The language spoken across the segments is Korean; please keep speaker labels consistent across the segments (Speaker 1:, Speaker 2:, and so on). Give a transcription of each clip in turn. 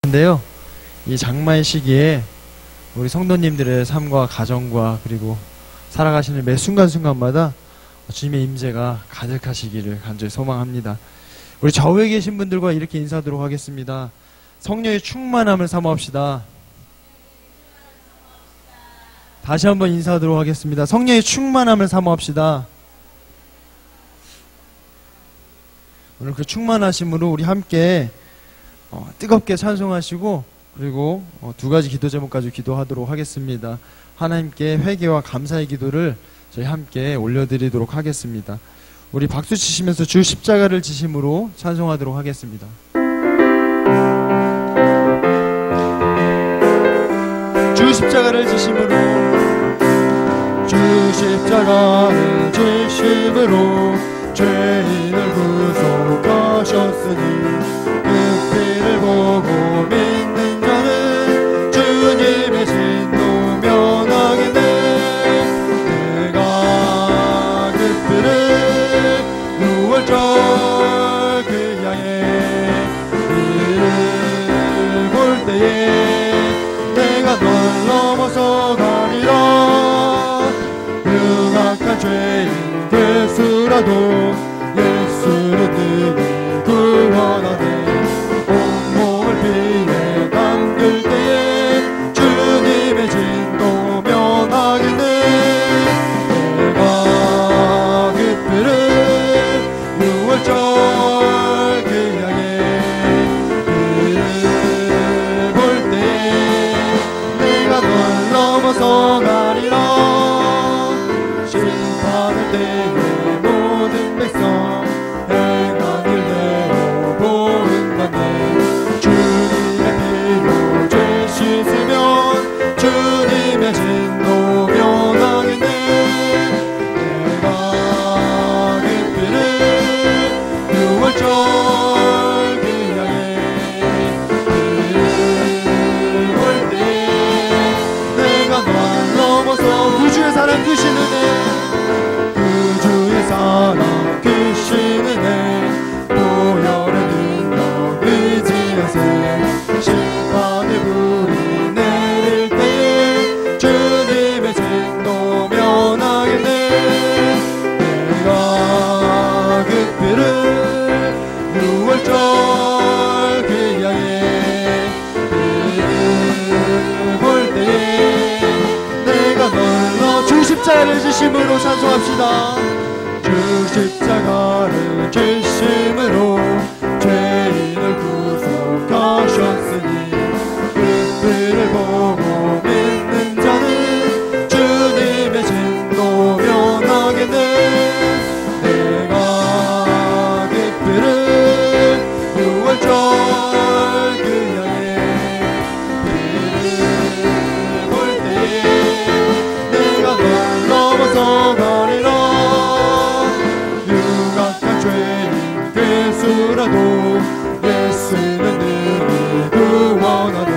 Speaker 1: 인데요, 이 장마의 시기에 우리 성도님들의 삶과 가정과 그리고 살아가시는 매 순간순간마다 주님의 임재가 가득하시기를 간절히 소망합니다. 우리 좌우에 계신 분들과 이렇게 인사하도록 하겠습니다. 성령의 충만함을 사모합시다. 다시 한번 인사하도록 하겠습니다. 성령의 충만함을 사모합시다. 오늘 그 충만하심으로 우리 함께 뜨겁게 찬송하시고, 그리고 두 가지 기도 제목까지 기도하도록 하겠습니다. 하나님께 회개와 감사의 기도를 저희 함께 올려드리도록 하겠습니다. 우리 박수 치시면서 주 십자가를 지심으로 찬송하도록 하겠습니다. 주 십자가를 지심으로, 주 십자가를 지심으로 죄인을 구속하셨으니 그 피를 보고 믿는 자는 주님의 진노 면하겠네. 내가 그 피를 6월절 그 양의 피를 볼 때에 내가 널 넘어서 가리라. 흉악한 죄인 될수라도 예수는 능히 구원하네. 온몸을 피에 담글 때에 주님의 진노 면하겠네. 내가 그 피를 6월절 그 양의 피를 볼 때에 내가 널 넘어서 가리라. 심판할 때에 모든 백성 행한 일대로 보응받네. 주님의 피로 죄 씻으면 주님의 진노 면하겠네. 내가 그 피를 6월절 그 양의 피를 볼 때에 내가 널 넘어서 구주의 사랑 크신 은혜, 구주의 사랑 크신 은혜, 보혈의 능력 의지하세. 심판의 불이 내릴 때에 주님의 진노 면하겠네. 내가 그 피를 6월절 그 양의 피를 볼 때에 내가 널 주 십자가를 지심으로 찬송합시다. 주 십자가를 지심으로 죄인을 구속하셨으니 그 피를 보고 믿는 자는 주님의 진노 면하겠네. 내가 그 피를 6월절 그 양의 피를 볼 때에 내가 널 넘어서 가리라. 흉악한 죄인 될수라도 예수는 능히 구원하네.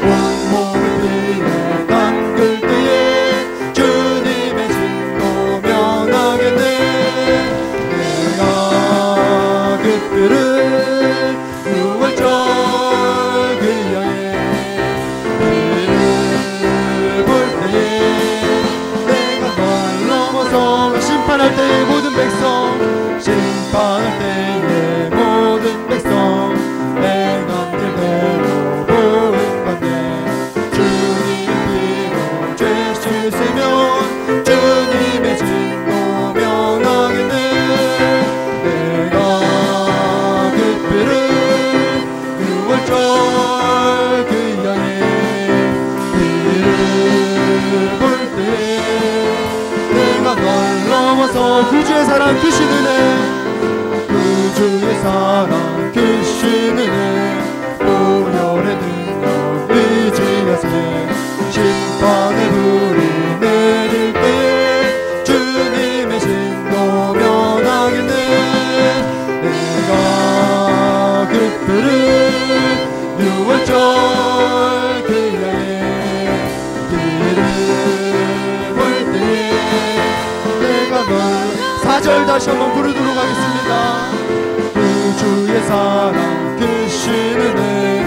Speaker 1: 온몸을 피에 담글 때에 주님의 진노 면하겠네. 내가 그 피를 6월절 그 양의 피를 볼 때에 내가 널 넘어서 심판할 때의 모든 백성, 심판할 때의 모든 백성 행한 일대로 보응받네. 주님의 피로 죄 씻으면 주님의 진노 면하겠네. 내가 그 피를 6월절 그 양의 피를 볼 때에 내가 널 넘어서 구주의 사랑 크신 은혜, 구주의 사랑 크신 은혜, 보혈의 능력 의지하세. 심판의 불이 내릴 때에 주님의 진노 면하겠네. 내가 그 피를 6월절 그 양의 피를 볼 때에 내가 널 4절 다시 한번 부르도록 하겠습니다. 그 주의 사랑 크신 은혜,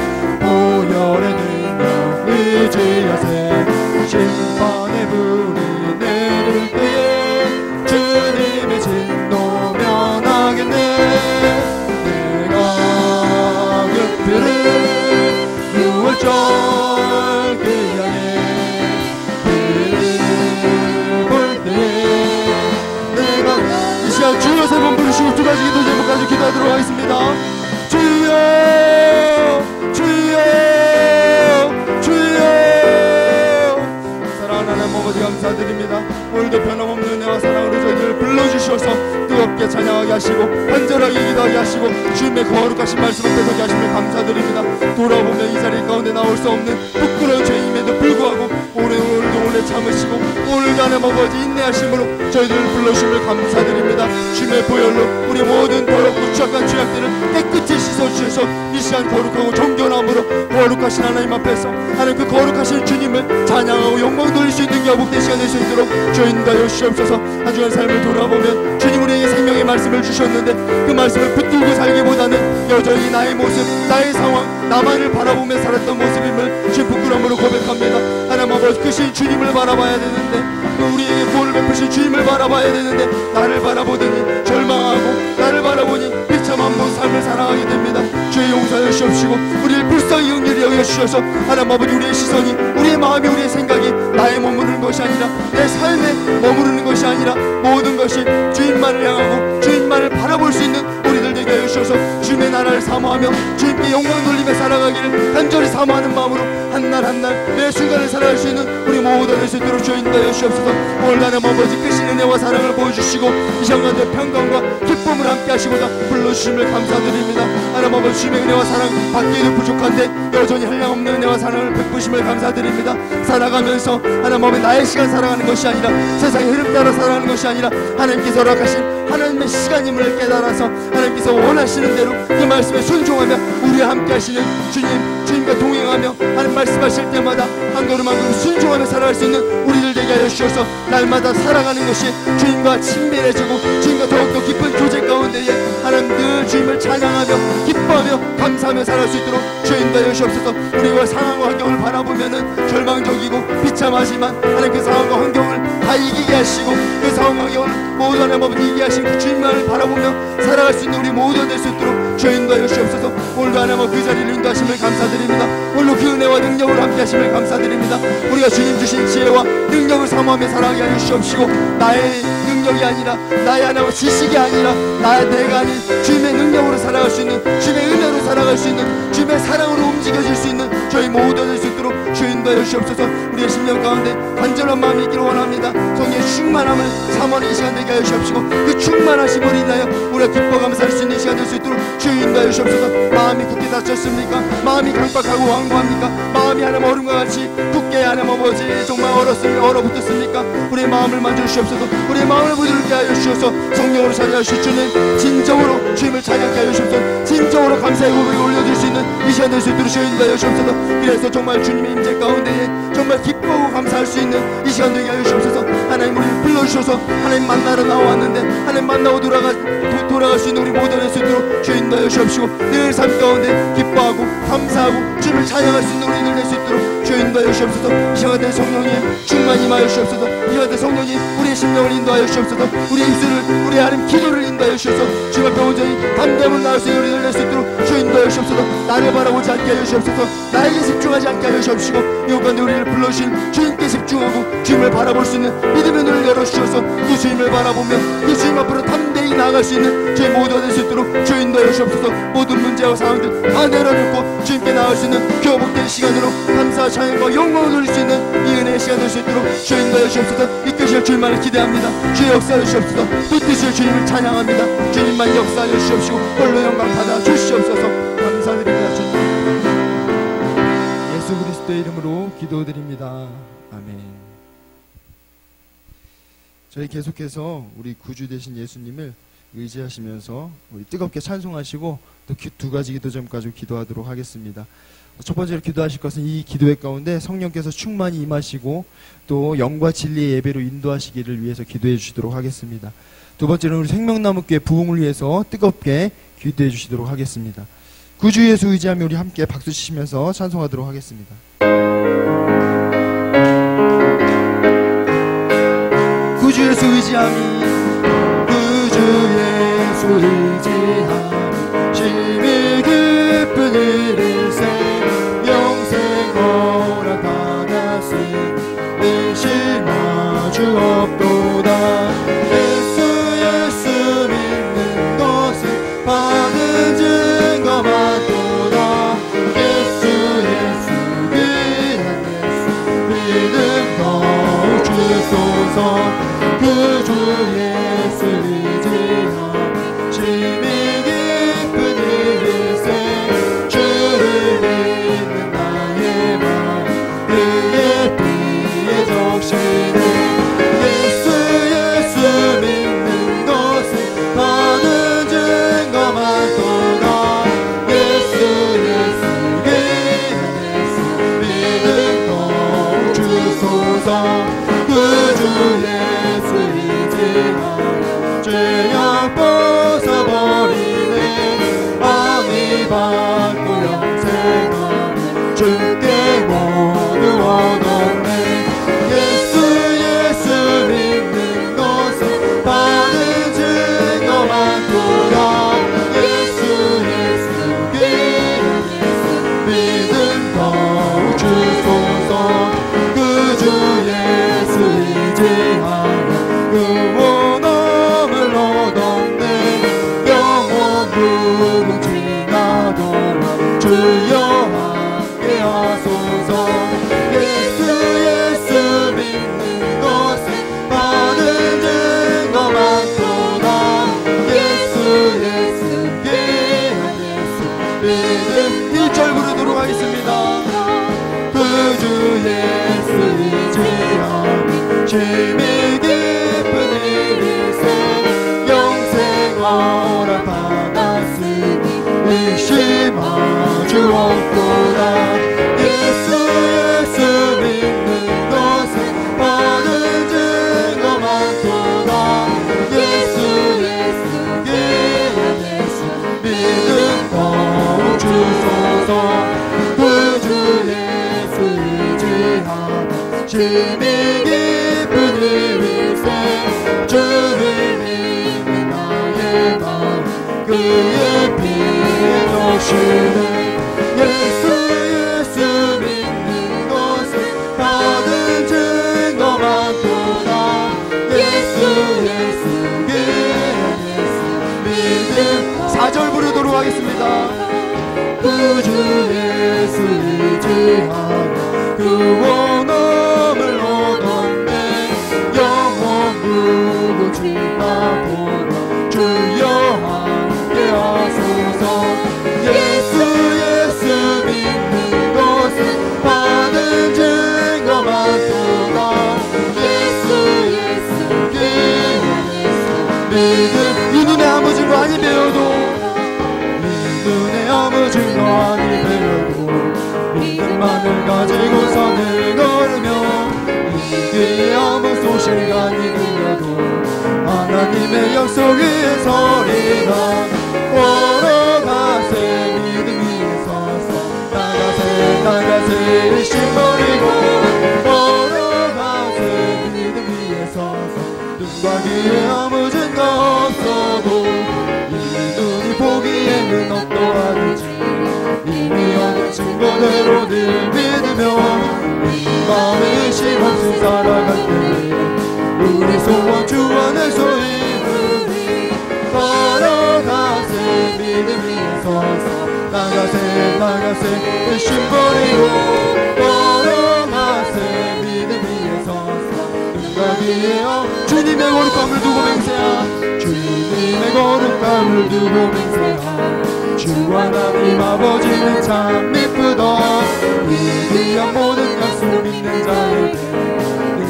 Speaker 2: 주님의 거룩하신 말씀 앞에 서게 하심을 감사드립니다. 돌아보면 이 자리 가운데 나올 수 없는 부끄러운 죄임에도 불구하고 오늘도 오래 참으시고 오늘도 하나님 아버지 인내하심으로 저희들을 불러주심을 감사드립니다. 주님의 보혈로 우리 모든 더럽고 추악한 죄악들을 깨끗이 씻어주셔서 이 시간 거룩하고 정결함으로 거룩하신 하나님 앞에서 하나님 그 거룩하신 주님을 찬양하고 영광 돌릴 수 있는 여복된 시간 될 수 있도록 주인다여 주옵소서. 한 주간 삶을 돌아보면 주님 우리에게 생명의 말씀을 주셨는데 그 말씀을 붙들고 살기보다는 여전히 나의 모습, 나의 상황, 나만을 바라보며 살았던 모습임을 주님 부끄러움으로 고백합니다. 하나님 아버지 크신 주님을 바라봐야 되는데 우리에게 구원을 베푸신 주님을 바라봐야 되는데 나를 바라보더니 절망하고 나를 바라보니 비참한 삶을 살아가게 됩니다. 주의 용서하여 주옵시고 우리를 불쌍히 긍휼히 여겨주셔서 하나님 아버지 우리의 시선이 우리의 마음이 우리의 생각이 나에 머무르는 것이 아니라 내 삶에 머무르는 것이 아니라 모든 것이 주님만을 향하고 주님만을 바라볼 수 있는 우리들 되게 하여 주셔서 주님의 나라를 사모하며 주님께 영광 돌리며 살아가기를 간절히 사모하는 마음으로 한날 한날 매 순간을 살아갈 수 있는 우리 모두가 될 수 있도록 주인하여 주옵소서. 오늘 하나님 아버지 크신 은혜와 사랑을 보여주시고 이 시간간의 평강과 기쁨을 함께 하시고자 불러주심을 감사드립니다. 하나님 아버지 주님의 은혜와 사랑 받기에도 부족한데 여전히 한량없는 은혜와 사랑을 베푸심을 감사드립니다. 살아가면서 하나님 아버지 나의 시간 살아가는 것이 아니라 세상의 흐름 따라 살아가는 것이 아니라 하나님께서 허락하신 하나님의 시간임을 깨달아서 하나님께서 원하시는 대로 그 말씀에 순종하며 우리와 함께 하시는 주님과 동행하며 하나님 말씀하실 때마다 한 걸음 한 걸음 순종하며 살아갈 수 있는 우리들 되게 하여 주셔서 날마다 살아가는 것이 주님과 친밀해지고 주님과 더욱더 깊은 교제 가운데에 하나님 늘 주님을 찬양하며 기뻐하며 감사하며 살아갈 수 있도록 주인도 하여 주옵소서. 우리가 상황과 환경을 바라보면은 절망적이고 비참하지만 하나님 그 상황과 환경을 다 이기게 하시고 그 상황과 환경을 모두 하나님 아버지 이기게 하신 그 주님만을 바라보며 살아갈 수 있는 우리 모두가 될 수 있도록 주인도 하여 주옵소서. 오늘도 하나님 그 자리를 인도하심을 감사드립니다. 오늘도 그 은혜와 능력으로 함께 하심을 감사드립니다. 우리가 주님 주신 지혜와 능력을 사모하며 살아가게 하여 주옵시고 나의 능력이 아니라 나의 하나님의 지식이 아니라 내가 아닌 주님의 능력으로 살아갈 수 있는 주님의 은혜로 살아갈 수 있는 주님의 사랑으로 움직여질 수 있는 저희 모두가 될 수 있도록 주인도 하여 주옵소서. 우리의 심령 가운데 간절한 마음이 있기를 원합니다. 성령의 충만함을 사모하는 이 시간 되게 하여 주옵시고 그 충만하심으로 인하여 우리가 기뻐가며 살 수 있는 시간 될 수 있도록 주인도 하여 주옵소서. 마음이 굳게 닫혔습니까? 마음이 강박하고 완고합니까? 마음이 하나님 얼음과 같이 굳게 하나님 아버지 정말 얼어붙었습니까? 우리의 마음을 만져주시옵소서. 우리의 마음을 부드럽게 하여 주셔서 성령으로 찾아주실 주님 진정으로 주님을 찬양케 하여 주옵소서. 진정으로 감사의 고백을 올려줄 수 있는 이 시간 될 수 있도록 주인도 하여 주옵소서. 그래서 정말 주님의 임재 가운데에 정말 기뻐하고 감사할 수 있는 이 시간 되게 하여 주옵소서. 하나님 우리를 불러주셔서 하나님 만나러 나왔는데 하나님 만나고 돌아갈 수 있는 우리 모두 될 수 있도록 주인도 하여 주옵시고 늘 삶 가운데 기뻐하고 감사하고 주님을 찬양할 수 있는 우리들 될 수 있도록 주인도 하여 주옵소서. 이 시간 될 성령님 충만히 임하여 주옵소서. 이 시간 될 성령님 우리의 심령을 인도하여 주옵소서. 우리의 입술을 우리의 하나님 기도를 인도하여 주옵소서. 주님 앞에 온전히 담대함을 나올 수 있는 우리들 될 수 있도록 주인도 하여 주옵소서. 나를 바라보지 않게 하여 주옵소서. 나에게 집중하지 않게 하여 주옵시고 이 가운데 우리를 불러주신 주님께 집중하고 주님을 바라볼 수 있는 믿음의 눈을 열어주셔서 그 주님을 바라보며 그 주님 앞으로 담대히 나아갈 수 있는 저희 모두가 될 수 있도록 주인도 하여 주옵소서. 모든 문제와 상황들 다 내려놓고 주님께 나아갈 수 있는 교복된 시간으로 감사와 찬양과 영광을 돌릴 수 있는 이 은혜의 시간 될 수 있도록 주인도 하여 주옵소서. 이끄실 주님만을 기대합니다. 주의 역사하여 주옵소서. 붙드실 주님을 찬양합니다. 주님만 역사하여 주옵시고 홀로 영광 받아 주시옵소서. 감사드립니다. 주님 예수 그리스도의 이름으로 기도드립니다. 아멘. 저희 계속해서 우리 구주 되신 예수님을 의지하시면서 우리 뜨겁게 찬송하시고 또 두 가지 기도 점 가지고 기도하도록 하겠습니다. 첫 번째로 기도하실 것은 이 기도회 가운데 성령께서 충만히 임하시고 또 영과 진리의 예배로 인도하시기를 위해서 기도해 주시도록 하겠습니다. 두 번째는 우리 생명나무교회 부흥을 위해서 뜨겁게 기도해 주시도록 하겠습니다. 구주 예수 의지하며 우리 함께 박수 치시면서 찬송하도록 하겠습니다. 구주 예수 의지함이 구주 예수 의지함이 심히 기쁜 일일세 영생 허락받았으니 의심하 주 없도다. 예수 믿는 것은 받은 증거 많도다. 예수 귀한 예수 믿음 더욱 주소서. 그 주 예수 의지함 심히 주께 모두 얻었네. 예수 믿는 것은 받은 증거 많도다. 예수 믿음 더욱 주소서. 그 주 예수 의지하며 그 원함을 얻었네. 영원 무궁지나도록 주여 함께 하소서. 예수 믿는 것은 받은 증거 많도다. 예수 믿음 1절 부르도록 하겠습니다. 그 주 예수 의지하며 심히 깊은 일일세 영생 허락받았으니 의심하 주 없도다. 예수 믿는 것은 받은 증거 많도다. 예수 믿음 더욱 주소서. 그 주 예수 의지하며 심히 깊은 일일세 주를 믿는 나의 마음 그의 피에 적시네. 예수 믿는 것은 받은 증거 많도다. 예수 믿음 4절 부르도록 하겠습니다. 그 주 예수 의지하며 그 원함을 얻었네. 영원 무궁지나도록 주여 함께 하소서. 예수 믿는 것은 받은 증거 많도다. 예수 믿음 이 눈에 아무 증거 아니 배워도 눈에 아무 증거 아니 배워도 믿음만을 가지고서는 걸으며 이 귀에 아무 소식가 아니 들려도 하나님의 약속 위에 서리라. 걸어가세 믿음 위에 서서 나가세 의심 버리고 걸어가세 믿음 위에 서서 눈과 귀에 아무 증거 없어도 이 눈이 보기에는 어떠하든지 이미 얻은 증거대로 늘 믿으며 이 마음에 의심 없이 살아갈 때에 우리 소원 주 안에서 이루리. 걸어가세 믿음 위에 서서 나가세 의심 버리고 걸어가세 믿음 위에 서서 눈과 귀에 주님의 거룩함을 두고 맹세한 주님의 거룩함을 두고 맹세한 주 하나님 아버지는 참 미쁘다. 이 귀한 모든 약속 믿는 자에게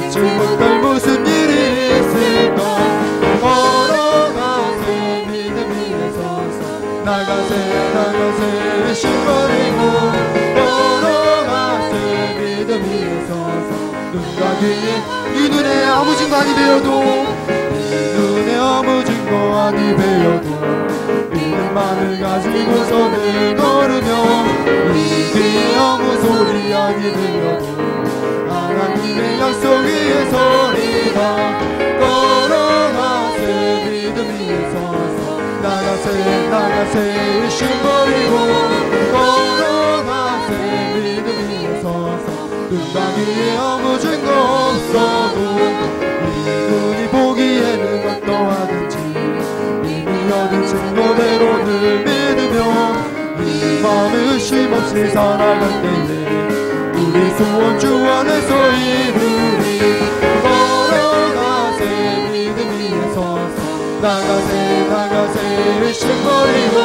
Speaker 2: 잊지 못할 무슨 일이 있을까. 걸어가세 믿음 위에 서서 나가세 의심 버리고 걸어가세 믿음 위에 서서 눈과 귀에 이 눈에 아무 증거 아니 배워도 이 눈에 아무 증거 아니 배워도 믿음만을 가지고서는 걸으며 이 귀에 아무 소리 아니 들려도 하나님의 약속 위에 서리라. 걸어가세 믿음 위에 서서 나가세 의심 버리고 걸어가세 믿음 위에 서서 눈과 귀에 아무 증거 없어도 이 눈이 보기에는 어떠하든지 이미 얻은 증거대로 늘 믿으며 이 마음에 의심 없이 살아갈 때에 우리 소원 주 안에서 이루리. 걸어가세 믿음 위에 서서 나가세 의심 버리고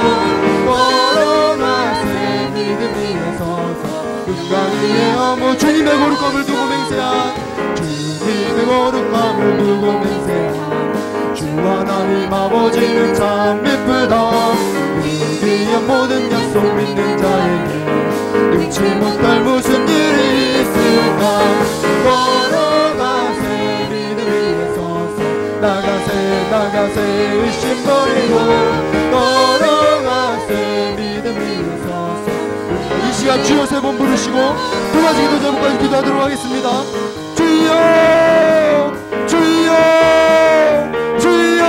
Speaker 2: 걸어가세 믿음 위에 서서 눈과 귀에 아무 주님의 거룩함을 두고 맹세한 주님의 거룩함을 두고 맹세한 주 하나님 아버지는 참 미쁘다. 이 귀한 모든 약속 믿는 자에게 능치 못할 무슨 일이 있을까. 걸어가세 믿음 위에 서서 나가세 의심 버리고 걸어가세 믿음 위에 서서 이 시간 함께 주여 세 번 부르시고 두 가지 기도 제목까지 기도하도록 하겠습니다. 주여 주여 주여.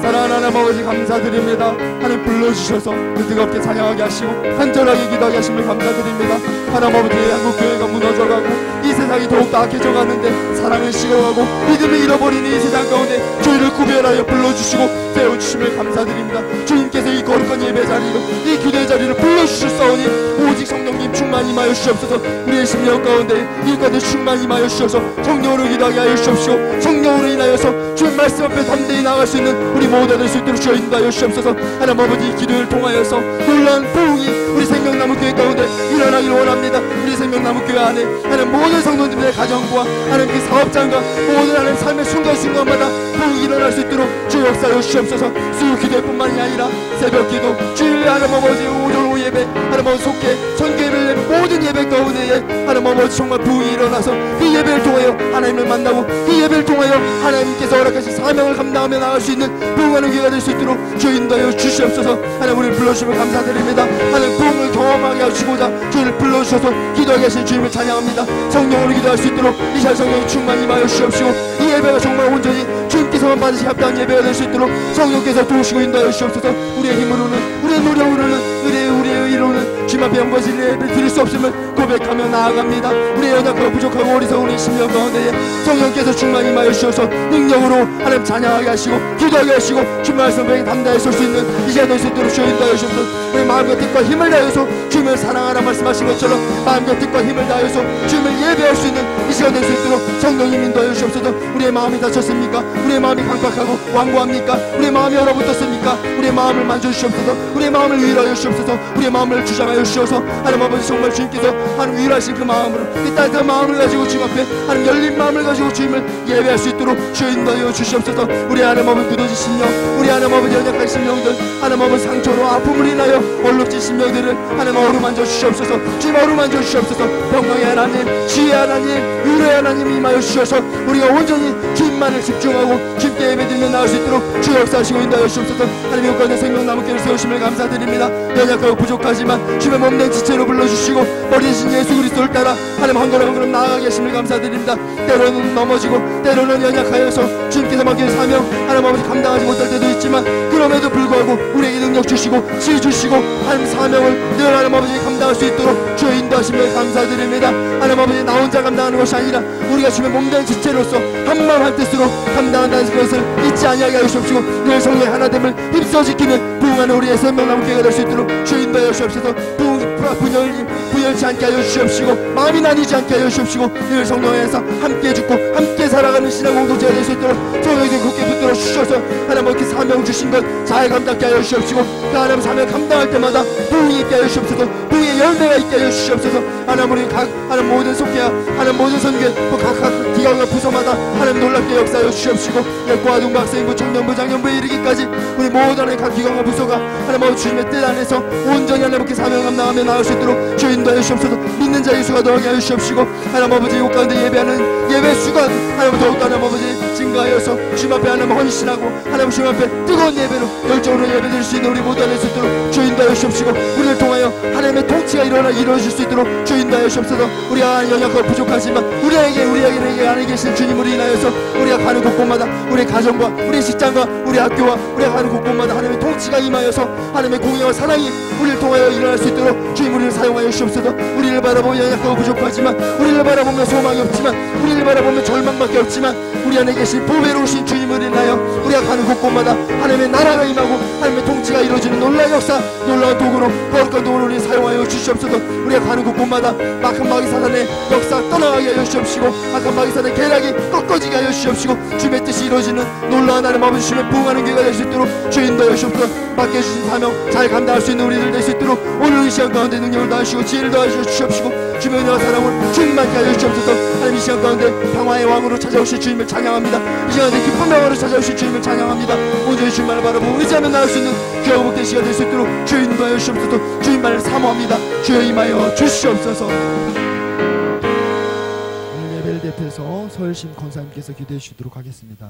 Speaker 2: 사랑하는 하나님 아버지 감사드립니다. 하나님 불러주셔서 뜨겁게 찬양하게 하시고 간절하게 기도하게 하심을 감사드립니다. 하나님 아버지 한국교회가 무너져가고 이 세상이 더욱더 악해져가는데 사랑을 식어가고 믿음을 잃어버리는 이 세상 가운데 저희를 구별하여 불러주시고 세워주심을 감사드립니다. 주님께서 이 거룩한 예배 자리로 이 기도의 자리를 불러주셨사오니 오직 성령님 충만 임하여 주시옵소서. 우리의 심령 가운데 일가들 충만 임하여 주셔서 성령으로 기도하게 하여 주시옵시고 성령으로 인하여서 주의 말씀 앞에 담대히 나아갈 수 있는 우리 모두가 될 수 있도록 주여 인도하여 주시옵소서. 하나님 아버지 이 기도를 통하여서 놀라운 부흥이 우리 생명나무교회 가운데 일어나기를 원합니다. 우리 생명나무교회 안에 하나님 모든 성도님들의 가정과 하나님 그 사업장과 모든 하나님 삶의 순간순간마다 부흥이 일어날 수 있도록 주여 역사하여 주시옵소서. 수요 기도회 뿐만이 아니라 새벽 기도 주일 하나님 아버지 오전 오후 예배 하나님 아버지 속회 선교 예배를 모든 예배 가운데에 하나님 아버지 정말 부흥이 일어나서 그 예배를 통하여 하나님을 만나고 그 예배를 통하여 하나님께서 허락하신 사명을 감당하며 나갈 수 있는 부흥하는 기회가 될 수 있도록 주여 인도하여 주시옵소서. 하나님 우리를 불러주시면 감사드립니다. 하나님 부흥을 경험하게 하시고자 주님을 불러주셔서 기도하게 하신 주님을 찬양합니다. 성령으로 기도할 수 있도록 이 시간 성령이 충만 임하여 주시옵시고 이 예배가 정말 온전히 주님께서만 받으시 합당한 예배가 될 수 있도록 성령께서 도우시고 인도하여 주시옵소서. 우리의 힘으로는 우리의 노력으로는 우리의 의로는 주님 앞에 영광 예배 드릴 수 없음을 고백하며 나아갑니다. 우리의 연약하고 부족하고 어리석은 우리 심령 가운데에 성령께서 충만 임하여 주셔서 능력으로 하나님 찬양하게 하시고 기도하게 하시고 주님 말씀에 담대히 설 수 있는 이 시간 될 수 있도록 주여 인도하여 주셔서 우리 마음과 뜻과 힘을 다해서 주님을 사랑하라 말씀하신 것처럼 마음과 뜻과 힘을 다해서 주님을 예배할 수 있는 이 시간 될 수 있도록 성령님 인도하여 주옵소서. 우리의 마음이 다쳤습니까? 우리의 마음이 강박하고 완고합니까? 우리의 마음이 얼어붙었습니까? 우리의 마음을 만져주시옵소서. 우리의 마음을 위로하여 주시옵소서. 우리의 마음을 주장하여 주셔서 하나님 아버지 정말 주님께서 하나님 위로하신 그 마음으로 그 따뜻한 마음을 가지고 주님 앞에 하나님 열린 마음을 가지고 주님을 예배할 수 있도록 주여 인도하여 주시옵소서. 우리 하나님 아버지 굳어진 심령 우리 하나님 아버지 연약한 심령들 하나님 아버지 상처로 아픔을 인하여 얼룩진 심령들을 하나님 어루만져 주시옵소서. 주님 어루만져 주시옵소서. 평강의 하나님 지혜의 하나님 위로의 하나님 임하여 주셔서 우리가 온전히 주님만을 집중하고 주님께 예배드리며 나올 수 있도록 주 역사하시고 인도하여 주옵소서. 하나님 이곳까지 생명나무교를 세우심을 감사드립니다. 연약하고 부족하지만 주님의 몸된 지체로 불러주시고 버리신 예수 그리스도를 따라 하나님 한 걸음 한 걸음 나아가게 하심을 감사드립니다. 때로는 넘어지고 때로는 연약하여서 주님께서 맡긴 사명 하나님 아버지 감당하지 못할 때도 있지만 그럼에도 불구하고 우리에게 능력 주시고 지혜 주시고 하나님 사명을 늘 하나님 아버지 감당할 수 있도록 주여 인도하심을 감사드립니다. 하나님 아버지 나 혼자 감당하는 것이 아니라 우리가 주님의 몸된 지체로서 한마음 한뜻으로 감당한다는 것을 잊지 아니하게 하시옵시고 늘 성령의 하나됨을 힘써 지키는 부흥하는 우리의 생명나무교회가 될 수 있도록 주여 인도하여 주옵소서. 분열치 않게 하여 주시옵시고 마음이 나뉘지 않게 하여 주시옵시고 늘 성령에서 함께 죽고 함께 살아가는 신앙 공동체가 될 수 있도록 성령님 굳게 붙들어 주셔서 하나님 이렇게 사명 주신 것 잘 감당하게 하여 주시옵시고 그 하나님 사명 감당할 때마다 부흥이 있게 하여 주시옵소서. 부흥의 열매가 있게 하여 주시옵소서. 하나님 우리 각 하나님 모든 속회와 하나님 모든 선교회 각 기관과 부서마다 하나님 놀랍게 역사하여 주시옵시고 고아동부 학생부 청년부 장년부에 이르기까지 우리 모든 하나님 각 기관과 부서가 하나님 주님의 뜻 안에서 온전히 하나님 이렇게 사명 감당하며 나올 수 있도록 주 인도하여 주시옵소서. 믿는 자의 수가 더하게 하여 주시옵시고 하나님 아버지 이곳 가운데 예배하는 예배 수가 하나님 더욱더 하나님 아버지 증가하여서 주님 앞에 하나님 헌신하고 하나님 주님 앞에 뜨거운 예배로 열정으로 예배드릴 수 있는 우리 모두가 될 수 있도록 주 인도하여 주시옵시고 우리를 통하여 하나님의 통치가 이루어질 수 있도록 주 인도하여 주옵소서. 우리가 연약하고 부족하지만 우리에게 안에 계신 주님으로 인하여서 우리가 가는 곳곳마다 우리 가정과 우리 직장과 우리 학교와 우리가 가는 곳곳마다 하나님의 통치가 임하여서 하나님의 공의와 사랑이 우리를 통하여 일어날 수 있도록 주님 우리를 사용하여 주옵소서. 우리를 바라보면 연약하고 부족하지만 우리를 바라보면 소망이 없지만 우리를 바라보면 절망밖에 없지만 우리 안에 계신 보배로우신 주님을 인하여 우리가 가는 곳곳마다 하나님의 나라가 임하고 하나님의 통치가 이루어지는 놀라운 역사 놀라운 도구로 거룩한 도구로 우리 사용하여 주시옵소서. 우리가 가는 곳곳마다 악한 마귀 사단의 역사 떠나가게 하여 주시옵시고 악한 마귀 사단의 계략이 꺾어지게 하여 주시옵시고 주님의 뜻이 이루어지는 놀라운 하나님 아버지 주님의 부흥하는 기회가 될 수 있도록 주 인도하여 주옵소서. 맡겨주신 사명 잘 감당할 수 있는 우리들 될 수 있도록 오늘 이 시간 가운데 능력을 다하시고 지혜를 다하여 주시옵시고 주님의 은혜와 사랑을 충만케 하여 주옵소서. 하나님 이 시간 가운데 평화의 왕으로 찾아오실 주님을 찬양합니다. 이 시간에 깊은 평화로 찾아오실 주님을 찬양합니다. 온전히 주님만을 바라보고 의지하며 나올 수 있는 귀하고 복된 시간 될 수 있도록 주여 인도하여 주옵소서. 주님만을 사모합니다. 주여 임하여 주시옵소서.
Speaker 1: 오늘 예배를 대표해서 서울신 권사님께서 기도해 주시도록 하겠습니다.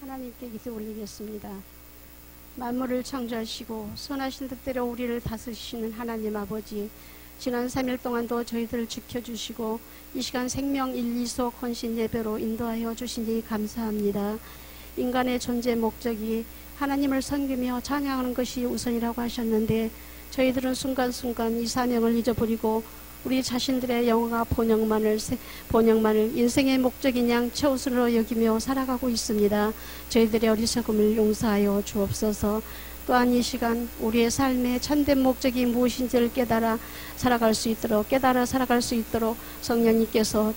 Speaker 3: 하나님께 기도 올리겠습니다. 만물을 창조하시고 선하신 뜻대로 우리를 다스리시는 하나님 아버지, 지난 3일 동안도 저희들을 지켜주시고 이 시간 생명 1, 2속 헌신 예배로 인도하여 주시니 감사합니다. 인간의 존재 목적이 하나님을 섬기며 찬양하는 것이 우선이라고 하셨는데 저희들은 순간순간 이 사명을 잊어버리고 우리 자신들의 영혼과 본영만을 인생의 목적인 양 최우선으로 여기며 살아가고 있습니다. 저희들의 어리석음을 용서하여 주옵소서. 또한 이 시간 우리의 삶의 참된 목적이 무엇인지를 깨달아 살아갈 수 있도록 성령님께서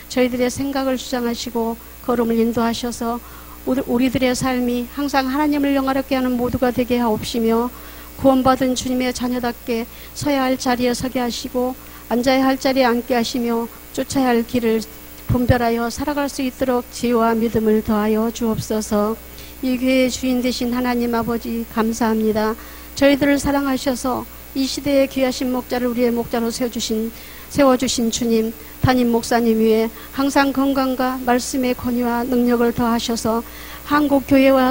Speaker 3: 저희들의 생각을 주장하시고 걸음을 인도하셔서 우리들의 삶이 항상 하나님을 영화롭게 하는 모두가 되게 하옵시며, 구원받은 주님의 자녀답게 서야 할 자리에 서게 하시고 앉아야 할 자리에 앉게 하시며 쫓아야 할 길을 분별하여 살아갈 수 있도록 지혜와 믿음을 더하여 주옵소서. 이 교회의 주인 되신 하나님 아버지 감사합니다. 저희들을 사랑하셔서 이 시대의 귀하신 목자를 우리의 목자로 세워주신 주님, 담임 목사님 위에 항상 건강과 말씀의 권위와 능력을 더하셔서 한국 교회와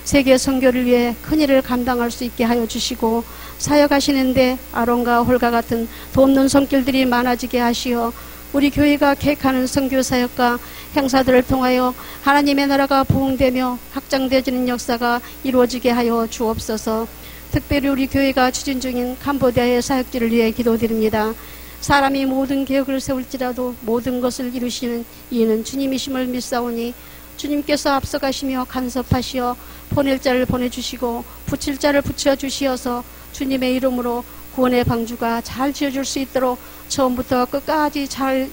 Speaker 3: 세계 선교를 위해 큰일을 감당할 수 있게 하여 주시고, 사역하시는데 아론과 홀과 같은 돕는 손길들이 많아지게 하시어 우리 교회가 계획하는 선교 사역과 행사들을 통하여 하나님의 나라가 부흥되며 확장되어지는 역사가 이루어지게 하여 주옵소서. 특별히 우리 교회가 추진 중인 캄보디아의 사역지를 위해 기도드립니다. 사람이 모든 계획을 세울지라도 모든 것을 이루시는 이는 주님이심을 믿사오니 주님께서 앞서가시며 간섭하시어 보낼 자를 보내주시고 붙일 자를 붙여주시어서 주님의 이름으로 구원의 방주가 잘 지어줄 수 있도록 처음부터 끝까지 잘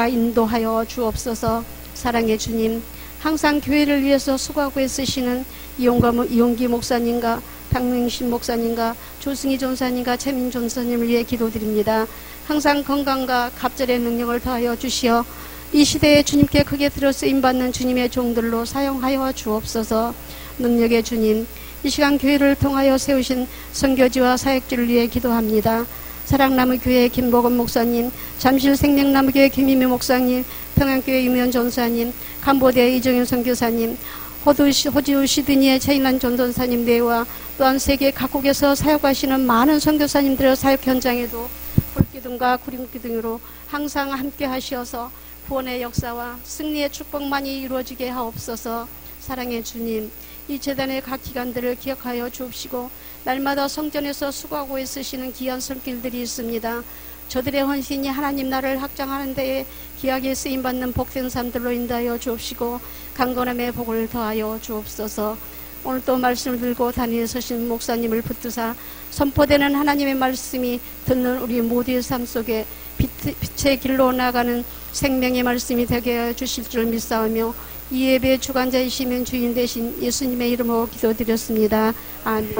Speaker 3: 인도하여 주옵소서. 사랑의 주님, 항상 교회를 위해서 수고하고 애쓰시는 이용기 목사님과 박명신 목사님과 조승희 전사님과 최민 전사님을 위해 기도드립니다. 항상 건강과 갑절의 능력을 더하여 주시어 이 시대에 주님께 크게 들어 쓰임받는 주님의 종들로 사용하여 주옵소서. 능력의 주님, 이 시간 교회를 통하여 세우신 선교지와 사역지를 위해 기도합니다. 사랑나무교회 김복원 목사님, 잠실생명나무교회 김희미 목사님, 평안교회 유면 전사님, 캄보디아 이정현 선교사님, 호주 시드니의 최인란 전도사님 대와 또한 세계 각국에서 사역하시는 많은 선교사님들의 사역 현장에도 불기둥과 구름기둥으로 항상 함께 하시어서 구원의 역사와 승리의 축복만이 이루어지게 하옵소서. 사랑의 주님, 이 재단의 각 기관들을 기억하여 주옵시고 날마다 성전에서 수고하고 애쓰시는 귀한 손길들이 있습니다. 저들의 헌신이 하나님 나라를 확장하는 데에 귀하게 쓰임받는 복된 삶들로 인도하여 주옵시고 강건함의 복을 더하여 주옵소서. 오늘 또 말씀을 들고 단위에 서신 목사님을 붙드사 선포되는 하나님의 말씀이 듣는 우리 모두의 삶 속에 빛의 길로 나가는 생명의 말씀이 되게 하여 주실 줄 믿사오며 이 예배의 주관자이시면 주인 되신 예수님의 이름으로 기도드렸습니다. 아멘.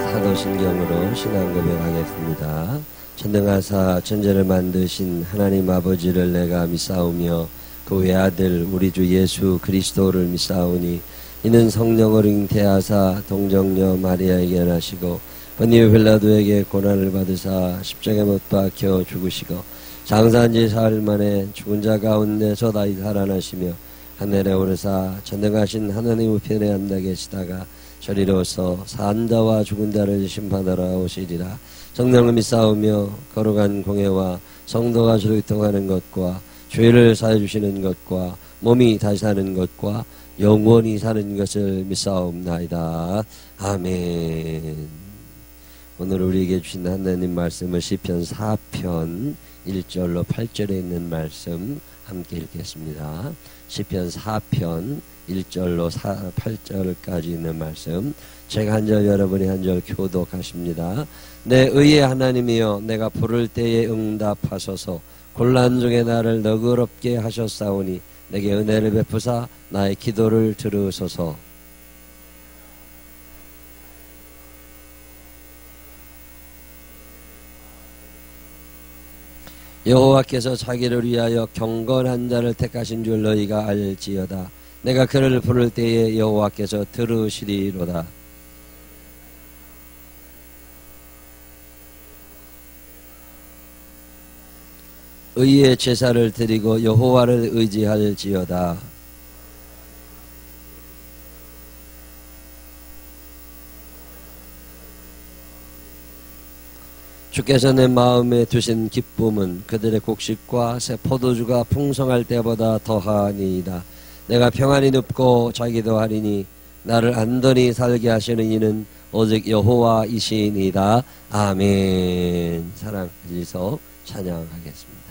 Speaker 4: 사도신경으로 신앙 고백하겠습니다. 전능하사 천지를 만드신 하나님 아버지를 내가 믿사오며 그 외아들 우리 주 예수 그리스도를 믿사오니 이는 성령을 잉태하사 동정녀 마리아에게 나시고 본디오 빌라도에게 고난을 받으사 십자가에 못 박혀 죽으시고 장사한 지 사흘 만에 죽은 자 가운데서 다시 살아나시며 하늘에 오르사 전능하신 하나님 우편에 앉아 계시다가 저리로서 산 자와 죽은 자를 심판하러 오시리라. 성령을 믿사오며 거룩한 공회와 성도가 교통하는 것과 죄를 사해 주시는 것과 몸이 다시 사는 것과 영원히 사는 것을 믿사옵나이다. 아멘. 오늘 우리에게 주신 하나님 말씀은 시편 4편 1절로 8절에 있는 말씀 함께 읽겠습니다. 시편 4편 1절로 8절까지 있는 말씀, 제가 한 절 여러분이 한 절 교독하십니다. 내 의의 하나님이여, 내가 부를 때에 응답하소서. 곤란 중에 나를 너그럽게 하셨사오니 내게 은혜를 베푸사 나의 기도를 들으소서. 여호와께서 자기를 위하여 경건한 자를 택하신 줄 너희가 알지어다. 내가 그를 부를 때에 여호와께서 들으시리로다. 의의 제사를 드리고 여호와를 의지할지어다. 주께서 내 마음에 두신 기쁨은 그들의 곡식과 새 포도주가 풍성할 때보다 더하니이다. 내가 평안히 눕고 자기도 하리니 나를 안전히 살게 하시는 이는 오직 여호와이시니이다. 아멘. 사랑하시서 찬양하겠습니다.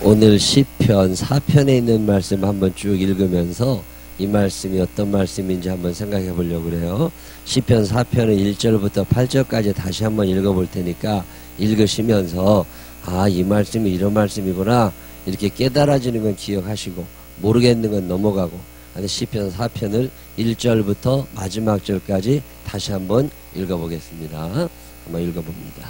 Speaker 4: 오늘 시편 4편에 있는 말씀 한번 쭉 읽으면서 이 말씀이 어떤 말씀인지 한번 생각해 보려고 그래요. 시편 4편은 1절부터 8절까지 다시 한번 읽어볼 테니까 읽으시면서 아, 이 말씀이 이런 말씀이구나 이렇게 깨달아지는 건 기억하시고 모르겠는 건 넘어가고 시편 4편을 1절부터 마지막 절까지 다시 한번 읽어보겠습니다. 한번 읽어봅니다.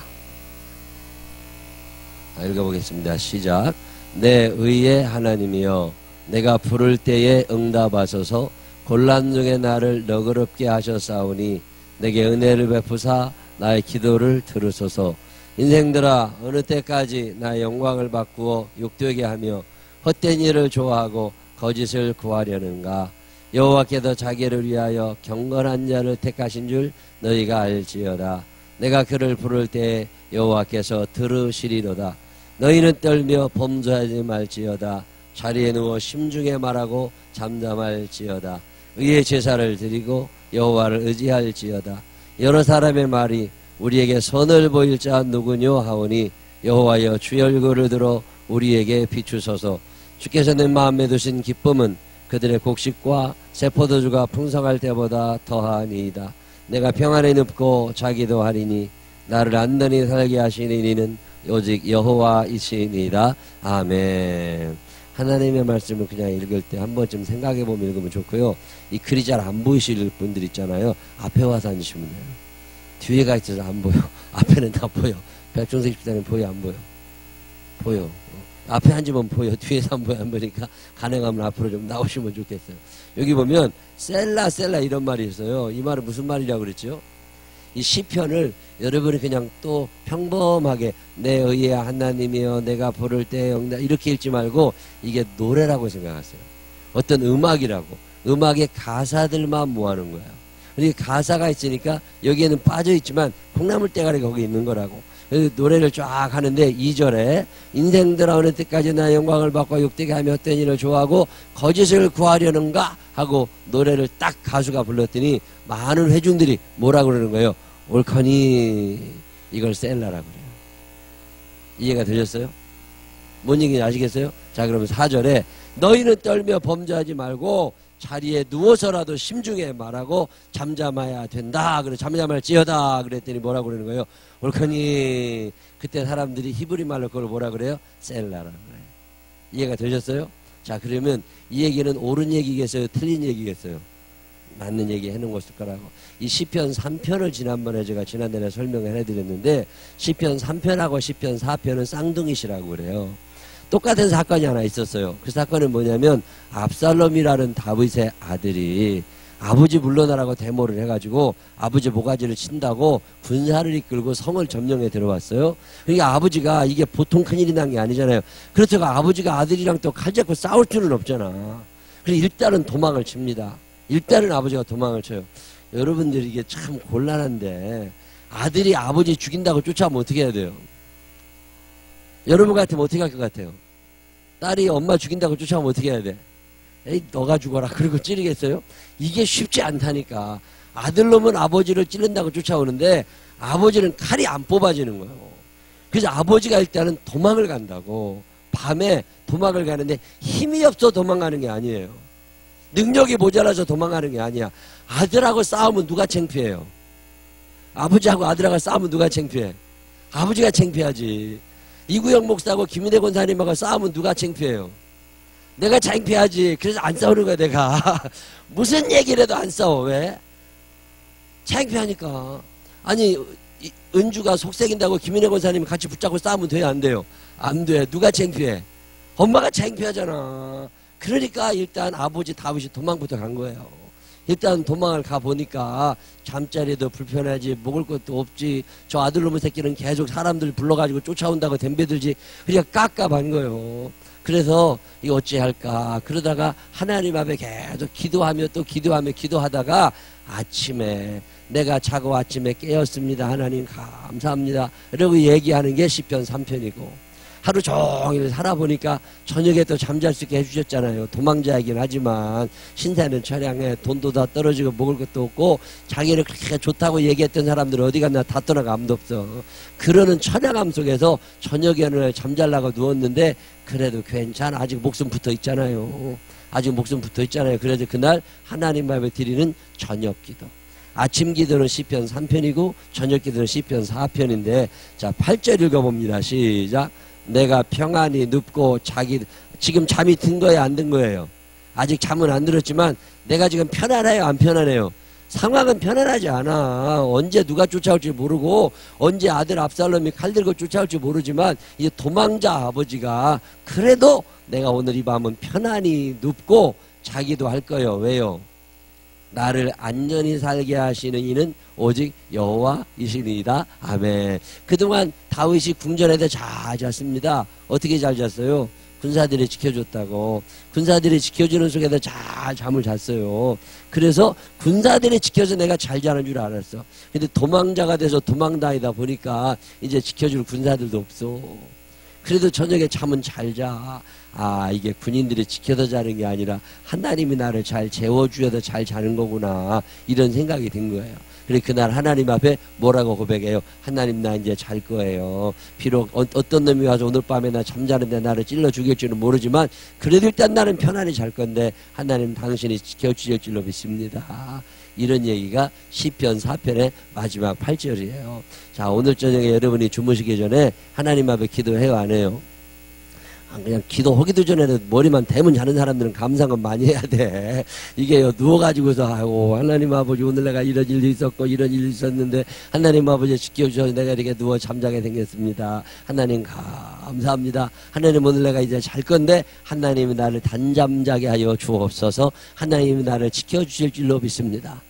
Speaker 4: 읽어보겠습니다. 시작. 내 의의 하나님이여 내가 부를 때에 응답하소서. 곤란 중에 나를 너그럽게 하셨사오니 내게 은혜를 베푸사 나의 기도를 들으소서. 인생들아 어느 때까지 나의 영광을 바꾸어 욕되게 하며 헛된 일을 좋아하고 거짓을 구하려는가. 여호와께서 자기를 위하여 경건한 자를 택하신 줄 너희가 알지어다. 내가 그를 부를 때에 여호와께서 들으시리로다. 너희는 떨며 범죄하지 말지어다. 자리에 누워 심중에 말하고 잠잠할지어다. 의의 제사를 드리고 여호와를 의지할지어다. 여러 사람의 말이 우리에게 선을 보일 자 누구뇨 하오니 여호와여 주의 얼굴을 들어 우리에게 비추소서. 주께서 내 마음에 두신 기쁨은 그들의 곡식과 새 포도주가 풍성할 때보다 더하니이다. 내가 평안에 눕고 자기도 하리니 나를 안전히 살게 하시는 이는 오직 여호와이시니이다. 아멘. 하나님의 말씀을 그냥 읽을 때 한 번쯤 생각해보면 읽으면 좋고요. 이 글이 잘 안 보이실 분들 있잖아요. 앞에 와서 앉으시면 돼요. 뒤에가 있어서 안 보여. 앞에는 다 보여. 백종석 집사님 보여 안 보여? 보여. 앞에 앉으면 보여. 뒤에서 안 보여. 안 보니까 가능하면 앞으로 좀 나오시면 좋겠어요. 여기 보면 셀라 이런 말이 있어요. 이 말은 무슨 말이라고 그랬죠? 이 시편을 여러분이 그냥 또 평범하게 내 의의 하나님이여 내가 부를 때 영다 이렇게 읽지 말고 이게 노래라고 생각하세요. 어떤 음악이라고. 음악의 가사들만 모아놓은 거예요. 그러니까 가사가 있으니까 여기에는 빠져있지만 콩나물 대가리가 거기 있는 거라고. 그래서 노래를 쫙 하는데 2절에 인생 돌아오는 때까지 나 영광을 받고 욕되게 하며 어떤 일을 좋아하고 거짓을 구하려는가 하고 노래를 딱 가수가 불렀더니 많은 회중들이 뭐라고 그러는 거예요? 옳거니 이걸 셀라라고 그래요. 이해가 되셨어요? 뭔 얘기인지 아시겠어요? 자, 그러면 4절에 너희는 떨며 범죄하지 말고 자리에 누워서라도 심중에 말하고 잠잠해야 된다. 그래 잠잠할지어다. 그랬더니 뭐라고 그러는 거예요? 옳거니. 그때 사람들이 히브리 말로 그걸 뭐라 그래요? 셀라라고 그래요. 이해가 되셨어요? 자, 그러면 이 얘기는 옳은 얘기겠어요? 틀린 얘기겠어요? 맞는 얘기 해놓은 것일 거라고. 이 시편 3편을 지난번에 제가 지난달에 설명을 해드렸는데 시편 3편하고 시편 4편은 쌍둥이시라고 그래요. 똑같은 사건이 하나 있었어요. 그 사건은 뭐냐면 압살롬이라는 다윗의 아들이 아버지 물러나라고 데모를 해가지고 아버지 모가지를 친다고 군사를 이끌고 성을 점령해 들어왔어요. 그러니까 아버지가 이게 보통 큰일이 난 게 아니잖아요. 그렇다고 아버지가 아들이랑 또 칼 잡고 싸울 줄은 없잖아. 그래서 일단은 도망을 칩니다. 일단은 아버지가 도망을 쳐요. 여러분들이 이게 참 곤란한데 아들이 아버지 죽인다고 쫓아오면 어떻게 해야 돼요? 여러분 같으면 어떻게 할 것 같아요? 딸이 엄마 죽인다고 쫓아오면 어떻게 해야 돼? 에이 너가 죽어라 그리고 찌르겠어요? 이게 쉽지 않다니까. 아들놈은 아버지를 찌른다고 쫓아오는데 아버지는 칼이 안 뽑아지는 거예요. 그래서 아버지가 일단은 도망을 간다고. 밤에 도망을 가는데 힘이 없어 도망가는 게 아니에요. 능력이 모자라서 도망가는 게 아니야. 아들하고 싸우면 누가 창피해요? 아버지하고 아들하고 싸우면 누가 창피해? 아버지가 창피하지. 이구영 목사하고 김인혜 권사님하고 싸우면 누가 창피해요? 내가 창피하지. 그래서 안 싸우는 거야 내가. 무슨 얘기를 해도 안 싸워. 왜? 창피하니까. 아니 은주가 속색인다고 김인혜 권사님이 같이 붙잡고 싸우면 돼요 안 돼요? 안 돼. 누가 창피해? 엄마가 창피하잖아. 그러니까 일단 아버지 다윗이 도망부터 간 거예요. 일단 도망을 가보니까 잠자리도 불편하지 먹을 것도 없지. 저 아들놈의 새끼는 계속 사람들 불러가지고 쫓아온다고 덤벼들지. 그러니까 깝깝한 거예요. 그래서 이거 어찌할까 그러다가 하나님 앞에 계속 기도하며 또 기도하다가 아침에 내가 자고 아침에 깨었습니다. 하나님 감사합니다. 이러고 얘기하는 게 시편 3편이고 하루 종일 살아보니까 저녁에 또 잠잘 수 있게 해주셨잖아요. 도망자이긴 하지만 신세는 처량해. 돈도 다 떨어지고 먹을 것도 없고 자기를 그렇게 좋다고 얘기했던 사람들 어디 갔나 다 떠나가 아무도 없어. 그러는 처량함 속에서 저녁에는 잠잘라고 누웠는데 그래도 괜찮아. 아직 목숨 붙어 있잖아요. 아직 목숨 붙어 있잖아요. 그래서 그날 하나님 앞에 드리는 저녁 기도. 아침 기도는 시편 3편이고 저녁 기도는 시편 4편인데 자 8절 읽어봅니다. 시작. 내가 평안히 눕고 지금 잠이 든 거예요 안 든 거예요? 아직 잠은 안 들었지만 내가 지금 편안해요 안 편안해요? 상황은 편안하지 않아. 언제 누가 쫓아올지 모르고 언제 아들 압살롬이 칼 들고 쫓아올지 모르지만 이제 도망자 아버지가 그래도 내가 오늘 이 밤은 편안히 눕고 자기도 할 거예요. 왜요? 나를 안전히 살게 하시는 이는 오직 여호와이시니이다. 아멘. 그동안 다윗이 궁전에서 잘 잤습니다. 어떻게 잘 잤어요? 군사들이 지켜줬다고. 군사들이 지켜주는 속에서 잘 잠을 잤어요. 그래서 군사들이 지켜서 내가 잘 자는 줄 알았어. 근데 도망자가 돼서 도망다니다 보니까 이제 지켜줄 군사들도 없어. 그래도 저녁에 잠은 잘 자. 아, 이게 군인들이 지켜서 자는 게 아니라 하나님이 나를 잘 재워주셔서 잘 자는 거구나. 이런 생각이 든 거예요. 그래 그날 하나님 앞에 뭐라고 고백해요? 하나님, 나 이제 잘 거예요. 비록 어떤 놈이 와서 오늘 밤에 나 잠자는데 나를 찔러 죽일지는 모르지만 그래도 일단 나는 편안히 잘 건데 하나님 당신이 지켜주실 줄로 믿습니다. 이런 얘기가 시편 4편의 마지막 8절이에요. 자, 오늘 저녁에 여러분이 주무시기 전에 하나님 앞에 기도해요, 안 해요? 그냥 기도하기도 전에는 머리만 대면 자는 사람들은 감상은 많이 해야 돼. 이게요, 누워가지고서, 아이고, 하나님 아버지, 오늘 내가 이런 일이 있었고, 이런 일이 있었는데, 하나님 아버지 지켜주셔서 내가 이렇게 누워 잠자게 생겼습니다. 하나님 감사합니다. 하나님 오늘 내가 이제 잘 건데, 하나님이 나를 단잠자게 하여 주옵소서. 하나님이 나를 지켜주실 줄로 믿습니다.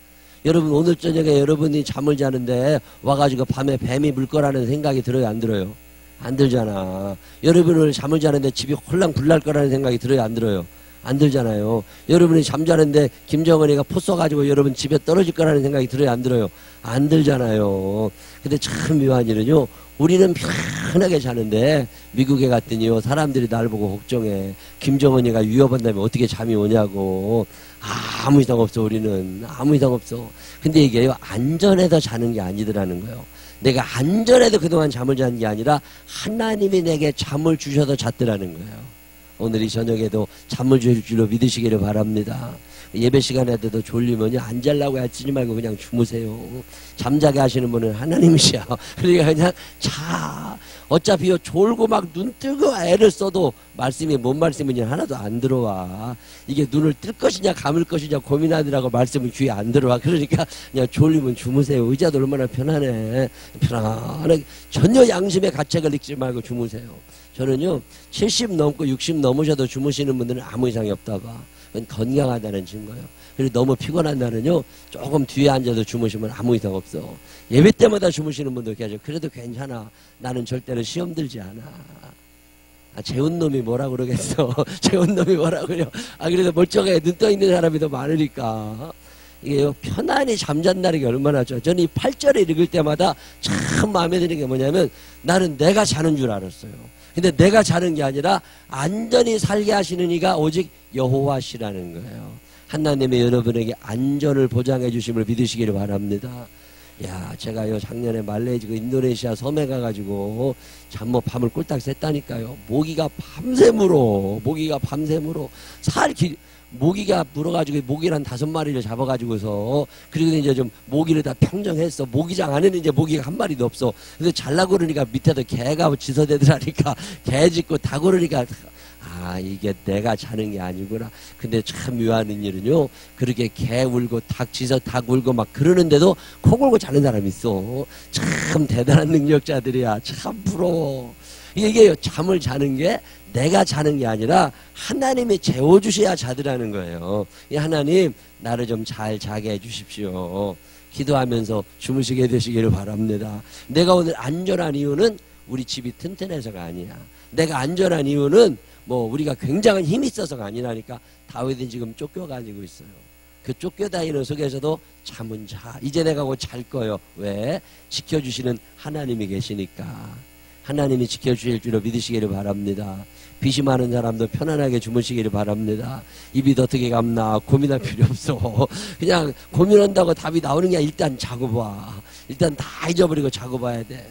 Speaker 4: 여러분, 오늘 저녁에 여러분이 잠을 자는데, 와가지고 밤에 뱀이 물 거라는 생각이 들어요, 안 들어요? 안 들잖아. 여러분을 잠을 자는데 집이 홀랑불날 거라는 생각이 들어요, 안 들어요? 안 들잖아요. 여러분이 잠자는데 김정은이가 포 쏘가지고 여러분 집에 떨어질 거라는 생각이 들어요, 안 들어요? 안 들잖아요. 근데 참 묘한 일은요, 우리는 편하게 자는데 미국에 갔더니요, 사람들이 날 보고 걱정해. 김정은이가 위협한다면 어떻게 잠이 오냐고. 아무 이상 없어. 우리는 아무 이상 없어. 근데 이게요, 안전해서 자는 게 아니더라는 거예요. 내가 안전해도 그동안 잠을 잔 게 아니라 하나님이 내게 잠을 주셔서 잤더라는 거예요. 오늘 이 저녁에도 잠을 주실 줄로 믿으시기를 바랍니다. 예배 시간에도 졸리면요, 안 자려고 하지 말고 그냥 주무세요. 잠자게 하시는 분은 하나님이시야. 그러니까 그냥 자. 어차피 졸고 막 눈 뜨고 애를 써도 말씀이 뭔 말씀인지 하나도 안 들어와. 이게 눈을 뜰 것이냐 감을 것이냐 고민하더라고. 말씀은 귀에 안 들어와. 그러니까 그냥 졸리면 주무세요. 의자도 얼마나 편안해. 편안하게 전혀 양심의 가책을 느끼지 말고 주무세요. 저는요, 70 넘고 60 넘으셔도 주무시는 분들은 아무 이상이 없다 봐. 그건 건강하다는 증거예요. 그리고 너무 피곤한 날은요, 조금 뒤에 앉아서 주무시면 아무 이상 없어. 예배 때마다 주무시는 분도 계셔. 그래도 괜찮아. 나는 절대로 시험 들지 않아. 아, 재운 놈이 뭐라 그러겠어. 재운 놈이 뭐라 그래요. 아, 그래도 멀쩡해. 눈 떠 있는 사람이 더 많으니까. 이게요, 편안히 잠잔다는 게 얼마나 좋아. 저는 이 8절을 읽을 때마다 참 마음에 드는 게 뭐냐면, 나는 내가 자는 줄 알았어요. 근데 내가 자는 게 아니라 안전히 살게 하시는 이가 오직 여호와시라는 거예요. 하나님의 여러분에게 안전을 보장해 주심을 믿으시기를 바랍니다. 야, 제가요, 작년에 말레이시아 인도네시아 섬에 가가지고 밤을 꼴딱 샜다니까요. 모기가 밤새 물어. 모기가 물어가지고 모기를 한 5마리를 잡아가지고서, 그리고 이제 좀 모기를 다 평정했어. 모기장 안에는 이제 모기가 한 마리도 없어. 근데 잘라고 그러니까 밑에도 개가 지서대더라니까. 개 짖고 다 그러니까, 아, 이게 내가 자는 게 아니구나. 근데 참 묘한 일은요, 그렇게 개 울고 닭 짖어 닭 울고 막 그러는데도 코 골고 자는 사람이 있어. 참 대단한 능력자들이야. 참 부러워. 이게요, 잠을 자는 게 내가 자는 게 아니라 하나님이 재워주셔야 자더라는 거예요. 이 하나님, 나를 좀 잘 자게 해주십시오. 기도하면서 주무시게 되시기를 바랍니다. 내가 오늘 안전한 이유는 우리 집이 튼튼해서가 아니야. 내가 안전한 이유는 뭐 우리가 굉장한 힘이 있어서가 아니라니까. 다윗은 지금 쫓겨가지고 있어요. 그 쫓겨다니는 속에서도 잠은 자. 이제 내가 곧 잘 거예요. 왜? 지켜주시는 하나님이 계시니까. 하나님이 지켜주실 줄로 믿으시기를 바랍니다. 빚이 많은 사람도 편안하게 주무시기를 바랍니다. 이 빚 어떻게 갚나 고민할 필요 없어. 그냥 고민한다고 답이 나오는 게 일단 자고 봐. 일단 다 잊어버리고 자고 봐야 돼.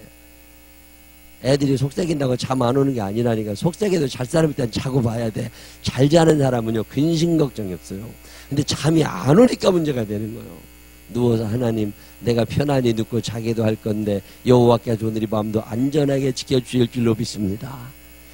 Speaker 4: 애들이 속삭인다고 잠 안 오는 게 아니라니까. 속삭여도 잘 사람 일단 자고 봐야 돼. 잘 자는 사람은요, 근심 걱정이 없어요. 근데 잠이 안 오니까 문제가 되는 거예요. 누워서 하나님, 내가 편안히 눕고 자기도 할 건데 여호와께서 오늘 이 밤도 안전하게 지켜주실 줄로 믿습니다.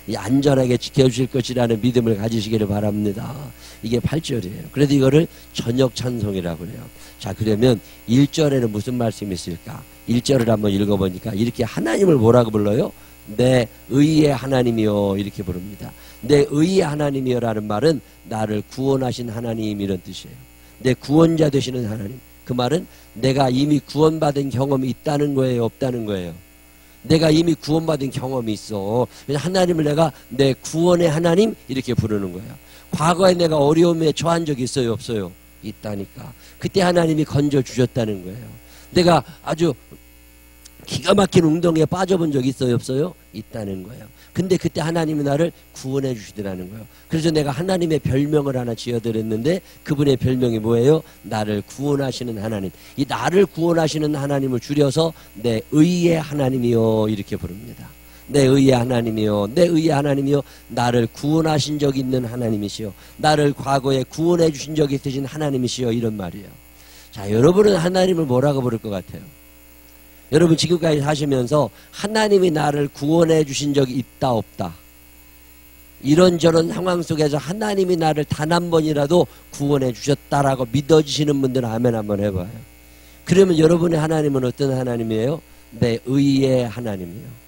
Speaker 4: 이 안전하게 지켜주실 것이라는 믿음을 가지시기를 바랍니다. 이게 8절이에요. 그래도 이거를 저녁 찬송이라고 그래요. 자, 그러면 1절에는 무슨 말씀이 있을까? 1절을 한번 읽어보니까 이렇게 하나님을 뭐라고 불러요? 내 의의 하나님이요, 이렇게 부릅니다. 내 의의 하나님이요 라는 말은 나를 구원하신 하나님, 이런 뜻이에요. 내 구원자 되시는 하나님. 그 말은 내가 이미 구원받은 경험이 있다는 거예요, 없다는 거예요? 내가 이미 구원받은 경험이 있어. 하나님을 내가 내 구원의 하나님, 이렇게 부르는 거예요. 과거에 내가 어려움에 처한 적이 있어요, 없어요? 있다니까. 그때 하나님이 건져주셨다는 거예요. 내가 아주 기가 막힌 웅덩이에 빠져본 적 있어요, 없어요? 있다는 거예요. 근데 그때 하나님이 나를 구원해 주시더라는 거예요. 그래서 내가 하나님의 별명을 하나 지어드렸는데 그분의 별명이 뭐예요? 나를 구원하시는 하나님. 이 나를 구원하시는 하나님을 줄여서 내 의의 하나님이요 이렇게 부릅니다. 내 의의 하나님이요, 내 의의 하나님이요, 나를 구원하신 적 있는 하나님이시요, 나를 과거에 구원해 주신 적이 있으신 하나님이시요, 이런 말이에요. 자, 여러분은 하나님을 뭐라고 부를 것 같아요? 여러분 지금까지 사시면서 하나님이 나를 구원해 주신 적이 있다 없다, 이런저런 상황 속에서 하나님이 나를 단 한 번이라도 구원해 주셨다라고 믿어지시는 분들은 아멘 한번 해봐요. 그러면 여러분의 하나님은 어떤 하나님이에요? 내 의의 하나님이에요.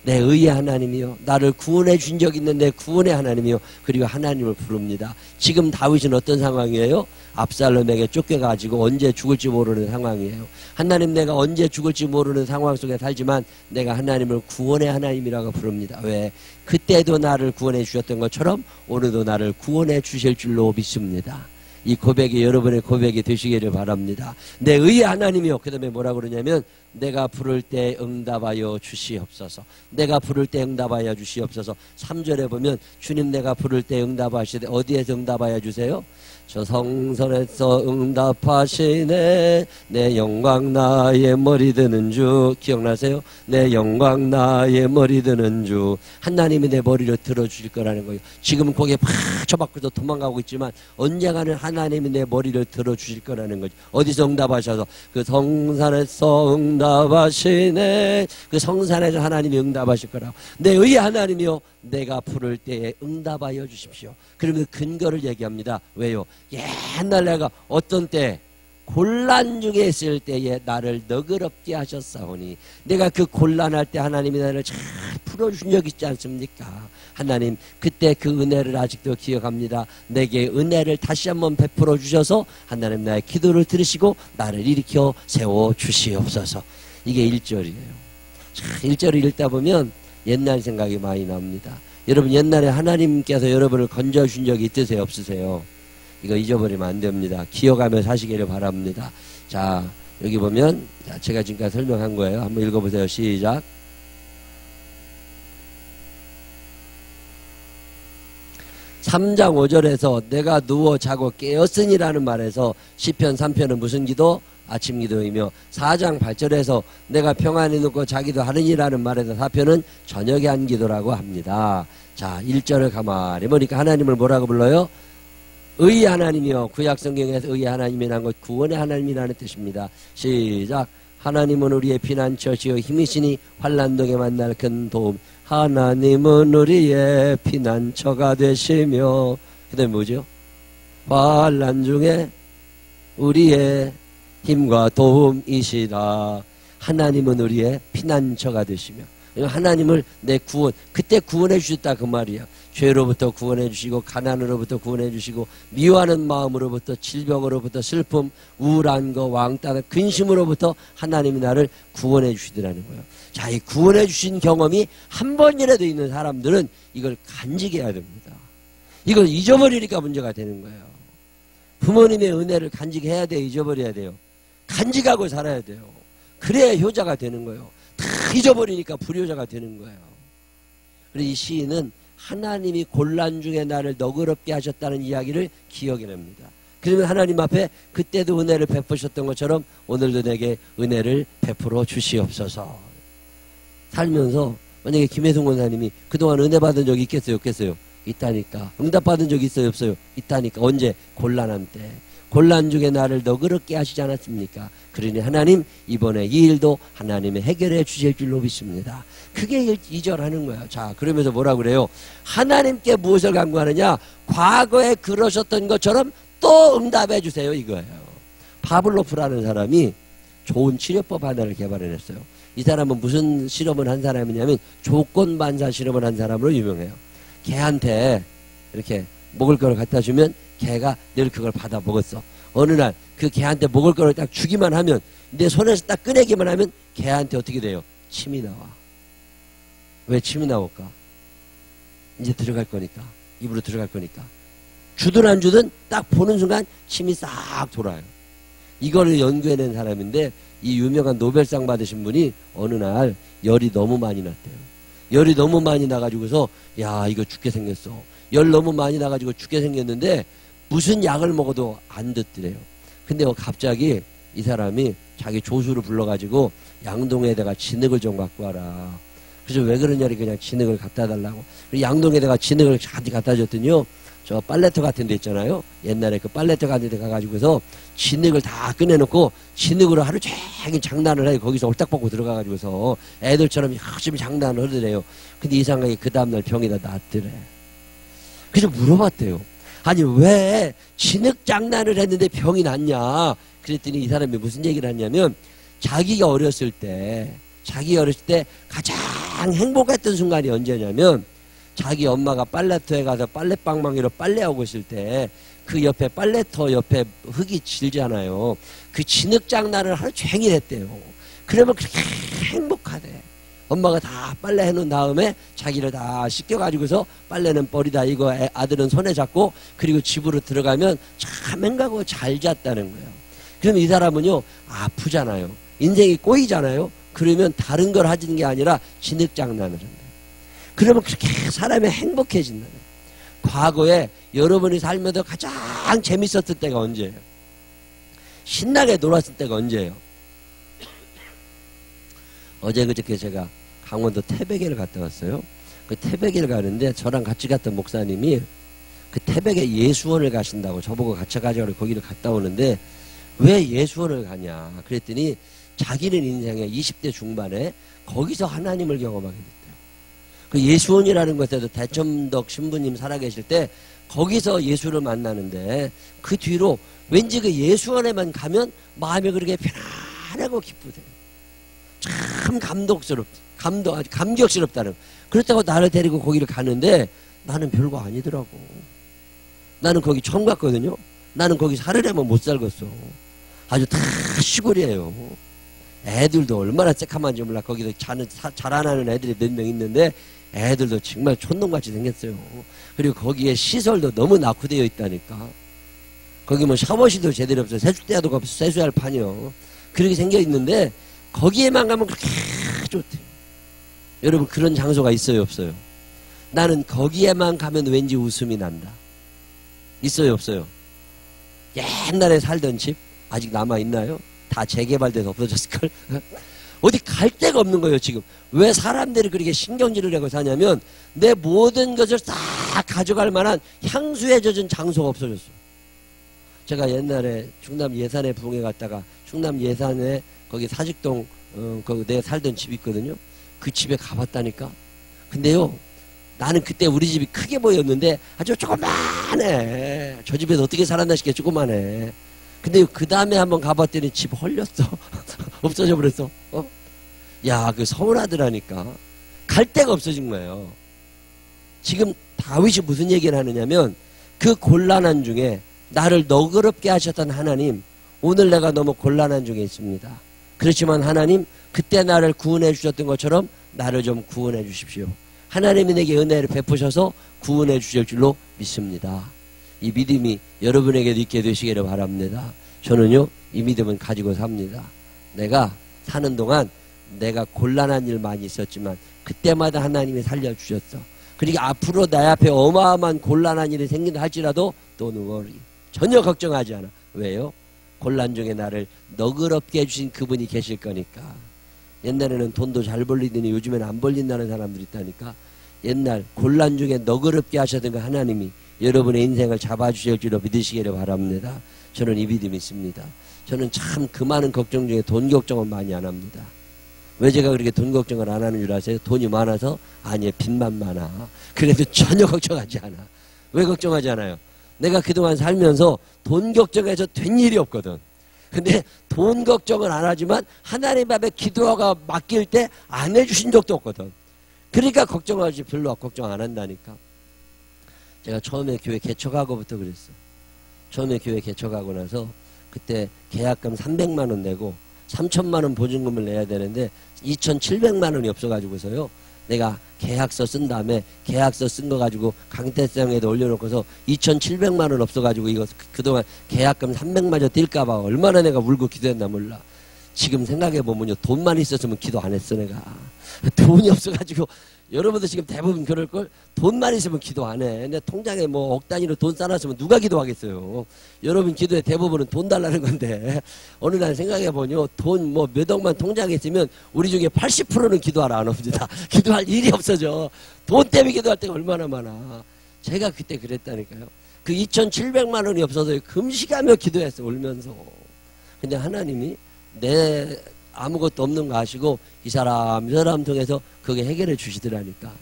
Speaker 4: 내 의의 하나님이요, 나를 구원해 준 적 있는 내 구원의 하나님이요, 그리고 하나님을 부릅니다. 지금 다윗은 어떤 상황이에요? 압살롬에게 쫓겨가지고 언제 죽을지 모르는 상황이에요. 하나님, 내가 언제 죽을지 모르는 상황 속에 살지만 내가 하나님을 구원의 하나님이라고 부릅니다. 왜? 그때도 나를 구원해 주셨던 것처럼 오늘도 나를 구원해 주실 줄로 믿습니다. 이 고백이 여러분의 고백이 되시기를 바랍니다. 내 의의 하나님이요, 그 다음에 뭐라고 그러냐면 내가 부를 때 응답하여 주시옵소서. 내가 부를 때 응답하여 주시옵소서. 3절에 보면 주님 내가 부를 때 응답하시되, 어디에서 응답하여 주세요? 저 성전에서 응답하시네. 내 영광 나의 머리 드는 주. 기억나세요? 내 영광 나의 머리 드는 주. 하나님이 내 머리를 들어주실 거라는 거예요. 지금은 거기에 팍 처박혀서 도망가고 있지만 언젠가는 하나님이 내 머리를 들어주실 거라는 거죠. 어디서 응답하셔서? 그 성산에서 응답하시네. 그 성산에서 하나님이 응답하실 거라고. 내 의의 하나님이요, 내가 부를 때에 응답하여 주십시오. 그러면 근거를 얘기합니다. 왜요? 옛날 내가 어떤 때 곤란 중에 있을 때에 나를 너그럽게 하셨사오니, 내가 그 곤란할 때 하나님이 나를 잘 풀어준 적 있지 않습니까? 하나님 그때 그 은혜를 아직도 기억합니다. 내게 은혜를 다시 한번 베풀어 주셔서 하나님 나의 기도를 들으시고 나를 일으켜 세워 주시옵소서. 이게 1절이에요. 1절을 읽다 보면 옛날 생각이 많이 납니다. 여러분 옛날에 하나님께서 여러분을 건져주신 적이 있으세요, 없으세요? 이거 잊어버리면 안 됩니다. 기억하며 사시기를 바랍니다. 자, 여기 보면, 자, 제가 지금까지 설명한 거예요. 한번 읽어보세요. 시작. 3장 5절에서 내가 누워 자고 깨었으니라는 말에서 시편 3편은 무슨 기도? 아침 기도이며, 4장 8절에서 내가 평안히 눕고 자기도 하느니라는 말에서 4편은 저녁에 한 기도라고 합니다. 자, 1절을 가만히 보니까 하나님을 뭐라고 불러요? 의의 하나님이요. 구약 성경에서 의의 하나님이라는 것 구원의 하나님이라는 뜻입니다. 시작. 하나님은 우리의 피난처시요 힘이시니 환난동에 만날 큰 도움. 하나님은 우리의 피난처가 되시며, 그 다음에 뭐죠? 환난 중에 우리의 힘과 도움이시라. 하나님은 우리의 피난처가 되시며, 하나님을 내 구원, 그때 구원해 주셨다 그 말이야. 죄로부터 구원해 주시고, 가난으로부터 구원해 주시고, 미워하는 마음으로부터, 질병으로부터, 슬픔, 우울한 거, 왕따, 근심으로부터 하나님이 나를 구원해 주시더라는 거예요. 자, 이 구원해 주신 경험이 한 번이라도 있는 사람들은 이걸 간직해야 됩니다. 이걸 잊어버리니까 문제가 되는 거예요. 부모님의 은혜를 간직해야 돼요, 잊어버려야 돼요? 간직하고 살아야 돼요. 그래야 효자가 되는 거예요. 다 잊어버리니까 불효자가 되는 거예요. 그래서 이 시인은 하나님이 곤란 중에 나를 너그럽게 하셨다는 이야기를 기억해냅니다. 그러면 하나님 앞에 그때도 은혜를 베푸셨던 것처럼 오늘도 내게 은혜를 베풀어 주시옵소서. 살면서 만약에 김혜성 권사님이 그동안 은혜 받은 적이 있겠어요, 없겠어요? 있다니까. 응답 받은 적이 있어요, 없어요? 있다니까. 언제? 곤란한 때. 곤란 중에 나를 너그럽게 하시지 않았습니까? 그러니 하나님 이번에 이 일도 하나님이 해결해 주실 줄로 믿습니다. 그게 2절 하는 거예요. 자, 그러면서 뭐라 그래요? 하나님께 무엇을 간구하느냐? 과거에 그러셨던 것처럼 또 응답해 주세요, 이거예요. 파블로프라는 사람이 좋은 치료법 하나를 개발해냈어요. 이 사람은 무슨 실험을 한 사람이냐면 조건 반사 실험을 한 사람으로 유명해요. 개한테 이렇게 먹을 거를 갖다 주면 개가 늘 그걸 받아 먹었어. 어느 날 그 개한테 먹을 거를 딱 주기만 하면, 내 손에서 딱 꺼내기만 하면 개한테 어떻게 돼요? 침이 나와. 왜 침이 나올까? 이제 들어갈 거니까. 입으로 들어갈 거니까. 주든 안 주든 딱 보는 순간 침이 싹 돌아요. 이거를 연구해낸 사람인데, 이 유명한 노벨상 받으신 분이 어느 날 열이 너무 많이 났대요. 열이 너무 많이 나가지고서 야 이거 죽게 생겼어. 열 너무 많이 나가지고 죽게 생겼는데 무슨 약을 먹어도 안 듣더래요. 근데 갑자기 이 사람이 자기 조수를 불러가지고 양동에다가 진흙을 좀 갖고 와라. 그래서 왜 그러냐니 그냥 진흙을 갖다 달라고. 양동에다가 진흙을 갖다 줬더니요. 저 빨래터 같은 데 있잖아요. 옛날에 그 빨래터 같은 데 가가지고서 진흙을 다 꺼내놓고 진흙으로 하루 종일 장난을 해요. 거기서 홀딱 벗고 들어가가지고서 애들처럼 열심히 장난을 하더래요. 근데 이상하게 그 다음날 병이 다 낫더래. 그래서 물어봤대요. 아니 왜 진흙 장난을 했는데 병이 낫냐. 그랬더니 이 사람이 무슨 얘기를 했냐면 자기가 어렸을 때 가장 행복했던 순간이 언제냐면 자기 엄마가 빨래터에 가서 빨래방망이로 빨래하고 있을 때 그 옆에 빨래터 옆에 흙이 질잖아요. 그 진흙 장난을 하루 종일 했대요. 그러면 그렇게 행복하대. 엄마가 다 빨래 해놓은 다음에 자기를 다 씻겨가지고서 빨래는 버리다 이거 아들은 손에 잡고 그리고 집으로 들어가면 참 행복하고 잘 잤다는 거예요. 그럼 이 사람은요 아프잖아요. 인생이 꼬이잖아요. 그러면 다른 걸 하는 게 아니라 진흙 장난을 한다. 그러면 그렇게 사람이 행복해진다. 과거에 여러분이 살면서 가장 재밌었을 때가 언제예요? 신나게 놀았을 때가 언제예요? 어제 그저께 제가 강원도 태백에를 갔다 왔어요. 그 태백에를 가는데 저랑 같이 갔던 목사님이 그 태백에 예수원을 가신다고 저보고 같이 가자고 거기를 갔다 오는데 왜 예수원을 가냐 그랬더니 자기는 인생의 20대 중반에 거기서 하나님을 경험하게 됐대요. 그 예수원이라는 것에도 대첨덕 신부님 살아계실 때 거기서 예수를 만나는데 그 뒤로 왠지 그 예수원에만 가면 마음이 그렇게 편안하고 기쁘대요. 참 아주 감격스럽다는. 그렇다고 나를 데리고 거기를 가는데 나는 별거 아니더라고. 나는 거기 처음 갔거든요. 나는 거기 살으려면 못 살겠어. 아주 다 시골이에요. 애들도 얼마나 새카만지 몰라. 거기서 자라나는 애들이 몇 명 있는데 애들도 정말 촌놈같이 생겼어요. 그리고 거기에 시설도 너무 낙후되어 있다니까. 거기 뭐 샤워실도 제대로 없어. 세숫대야도 없어. 세수할 판이요. 그렇게 생겨 있는데 거기에만 가면 그렇게 좋대요. 여러분 그런 장소가 있어요 없어요? 나는 거기에만 가면 왠지 웃음이 난다. 있어요 없어요? 옛날에 살던 집 아직 남아있나요? 다 재개발돼서 없어졌을걸? 어디 갈 데가 없는 거예요 지금. 왜 사람들이 그렇게 신경질을 하고 사냐면 내 모든 것을 다 가져갈 만한 향수에 젖은 장소가 없어졌어. 제가 옛날에 충남 예산에 부흥회 갔다가 충남 예산에 거기 사직동 거기 내가 살던 집이 있거든요. 그 집에 가봤다니까. 근데요 나는 그때 우리 집이 크게 보였는데 아주 조그만해. 저 집에서 어떻게 살았나 싶게 조그만해. 근데 그 다음에 한번 가봤더니 집 헐렸어. 없어져 버렸어. 야, 그 서운하더라니까. 갈 데가 없어진 거예요. 지금 다윗이 무슨 얘기를 하느냐면 그 곤란한 중에 나를 너그럽게 하셨던 하나님, 오늘 내가 너무 곤란한 중에 있습니다. 그렇지만 하나님, 그때 나를 구원해 주셨던 것처럼 나를 좀 구원해 주십시오. 하나님이 내게 은혜를 베푸셔서 구원해 주실 줄로 믿습니다. 이 믿음이 여러분에게도 있게 되시기를 바랍니다. 저는요 이 믿음은 가지고 삽니다. 내가 사는 동안 내가 곤란한 일 많이 있었지만 그때마다 하나님이 살려주셨어. 그러니까 앞으로 내 앞에 어마어마한 곤란한 일이 생긴다 할지라도 Don't worry. 전혀 걱정하지 않아. 왜요? 곤란 중에 나를 너그럽게 해주신 그분이 계실 거니까. 옛날에는 돈도 잘 벌리더니 요즘에는 안 벌린다는 사람들이 있다니까. 옛날 곤란 중에 너그럽게 하셨던 그 하나님이 여러분의 인생을 잡아주실 줄로 믿으시기를 바랍니다. 저는 이 믿음이 있습니다. 저는 참 그 많은 걱정 중에 돈 걱정은 많이 안 합니다. 왜 제가 그렇게 돈 걱정을 안 하는 줄 아세요? 돈이 많아서? 아니에요. 빚만 많아. 그래도 전혀 걱정하지 않아. 왜 걱정하지 않아요? 내가 그동안 살면서 돈 걱정해서 된 일이 없거든. 근데 돈 걱정은 안 하지만 하나님 앞에 기도가 맡길 때 안 해주신 적도 없거든. 그러니까 걱정하지 별로 걱정 안 한다니까. 제가 처음에 교회 개척하고부터 그랬어. 처음에 교회 개척하고 나서 그때 계약금 300만 원 내고 3천만 원 보증금을 내야 되는데 2,700만 원이 없어가지고서요. 내가 계약서 쓴 다음에 계약서 쓴 거 가지고 강태성에도 올려놓고서 2,700만 원 없어가지고 이거 그동안 계약금 300마저 뛸까봐 얼마나 내가 울고 기도했나 몰라. 지금 생각해보면요, 돈만 있었으면 기도 안 했어. 내가 돈이 없어가지고, 여러분도 지금 대부분 그럴걸? 돈만 있으면 기도 안 해. 근데 통장에 뭐 억 단위로 돈 쌓아놨으면 누가 기도하겠어요. 여러분 기도의 대부분은 돈 달라는 건데, 어느 날 생각해보면 돈 뭐 몇 억만 통장에 있으면 우리 중에 80%는 기도하러 안 옵니다. 기도할 일이 없어져. 돈 때문에 기도할 때가 얼마나 많아. 제가 그때 그랬다니까요. 그 2,700만 원이 없어서 금식하며 기도했어, 울면서. 근데 하나님이 내 아무것도 없는 거 아시고 이 사람 통해서 그게 해결해 주시더라니까.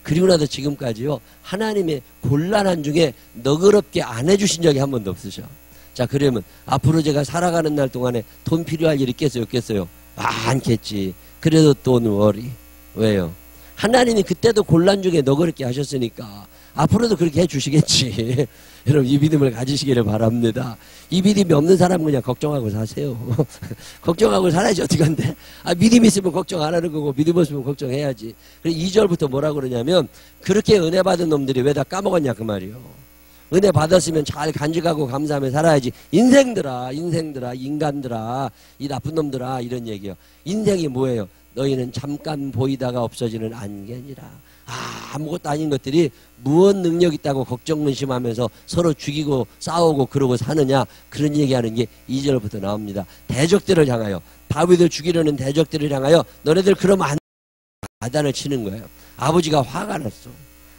Speaker 4: 그리고 나서 지금까지요, 하나님의 곤란한 중에 너그럽게 안 해주신 적이 한 번도 없으셔. 자, 그러면 앞으로 제가 살아가는 날 동안에 돈 필요할 일 있겠어요, 없겠어요? 않겠지. 그래도 돈 워리. 왜요? 하나님이 그때도 곤란 중에 너그럽게 하셨으니까 앞으로도 그렇게 해주시겠지. 여러분, 이 믿음을 가지시기를 바랍니다. 이 믿음이 없는 사람은 그냥 걱정하고 사세요. 걱정하고 살아야지 어떡한데. 믿음 있으면 걱정 안 하는 거고, 믿음 없으면 걱정해야지. 그래서 2절부터 뭐라고 그러냐면, 그렇게 은혜 받은 놈들이 왜 다 까먹었냐 그 말이요. 은혜 받았으면 잘 간직하고 감사하며 살아야지. 인생들아, 인간들아, 이 나쁜 놈들아, 이런 얘기요. 인생이 뭐예요? 너희는 잠깐 보이다가 없어지는 안개니라. 아무것도 아닌 것들이 무엇 능력 있다고 걱정 근심하면서 서로 죽이고 싸우고 그러고 사느냐, 그런 얘기하는 게 2절부터 나옵니다. 대적들을 향하여, 다윗을 죽이려는 대적들을 향하여 너네들 그러면 안, 아단을 치는 거예요. 아버지가 화가 났어.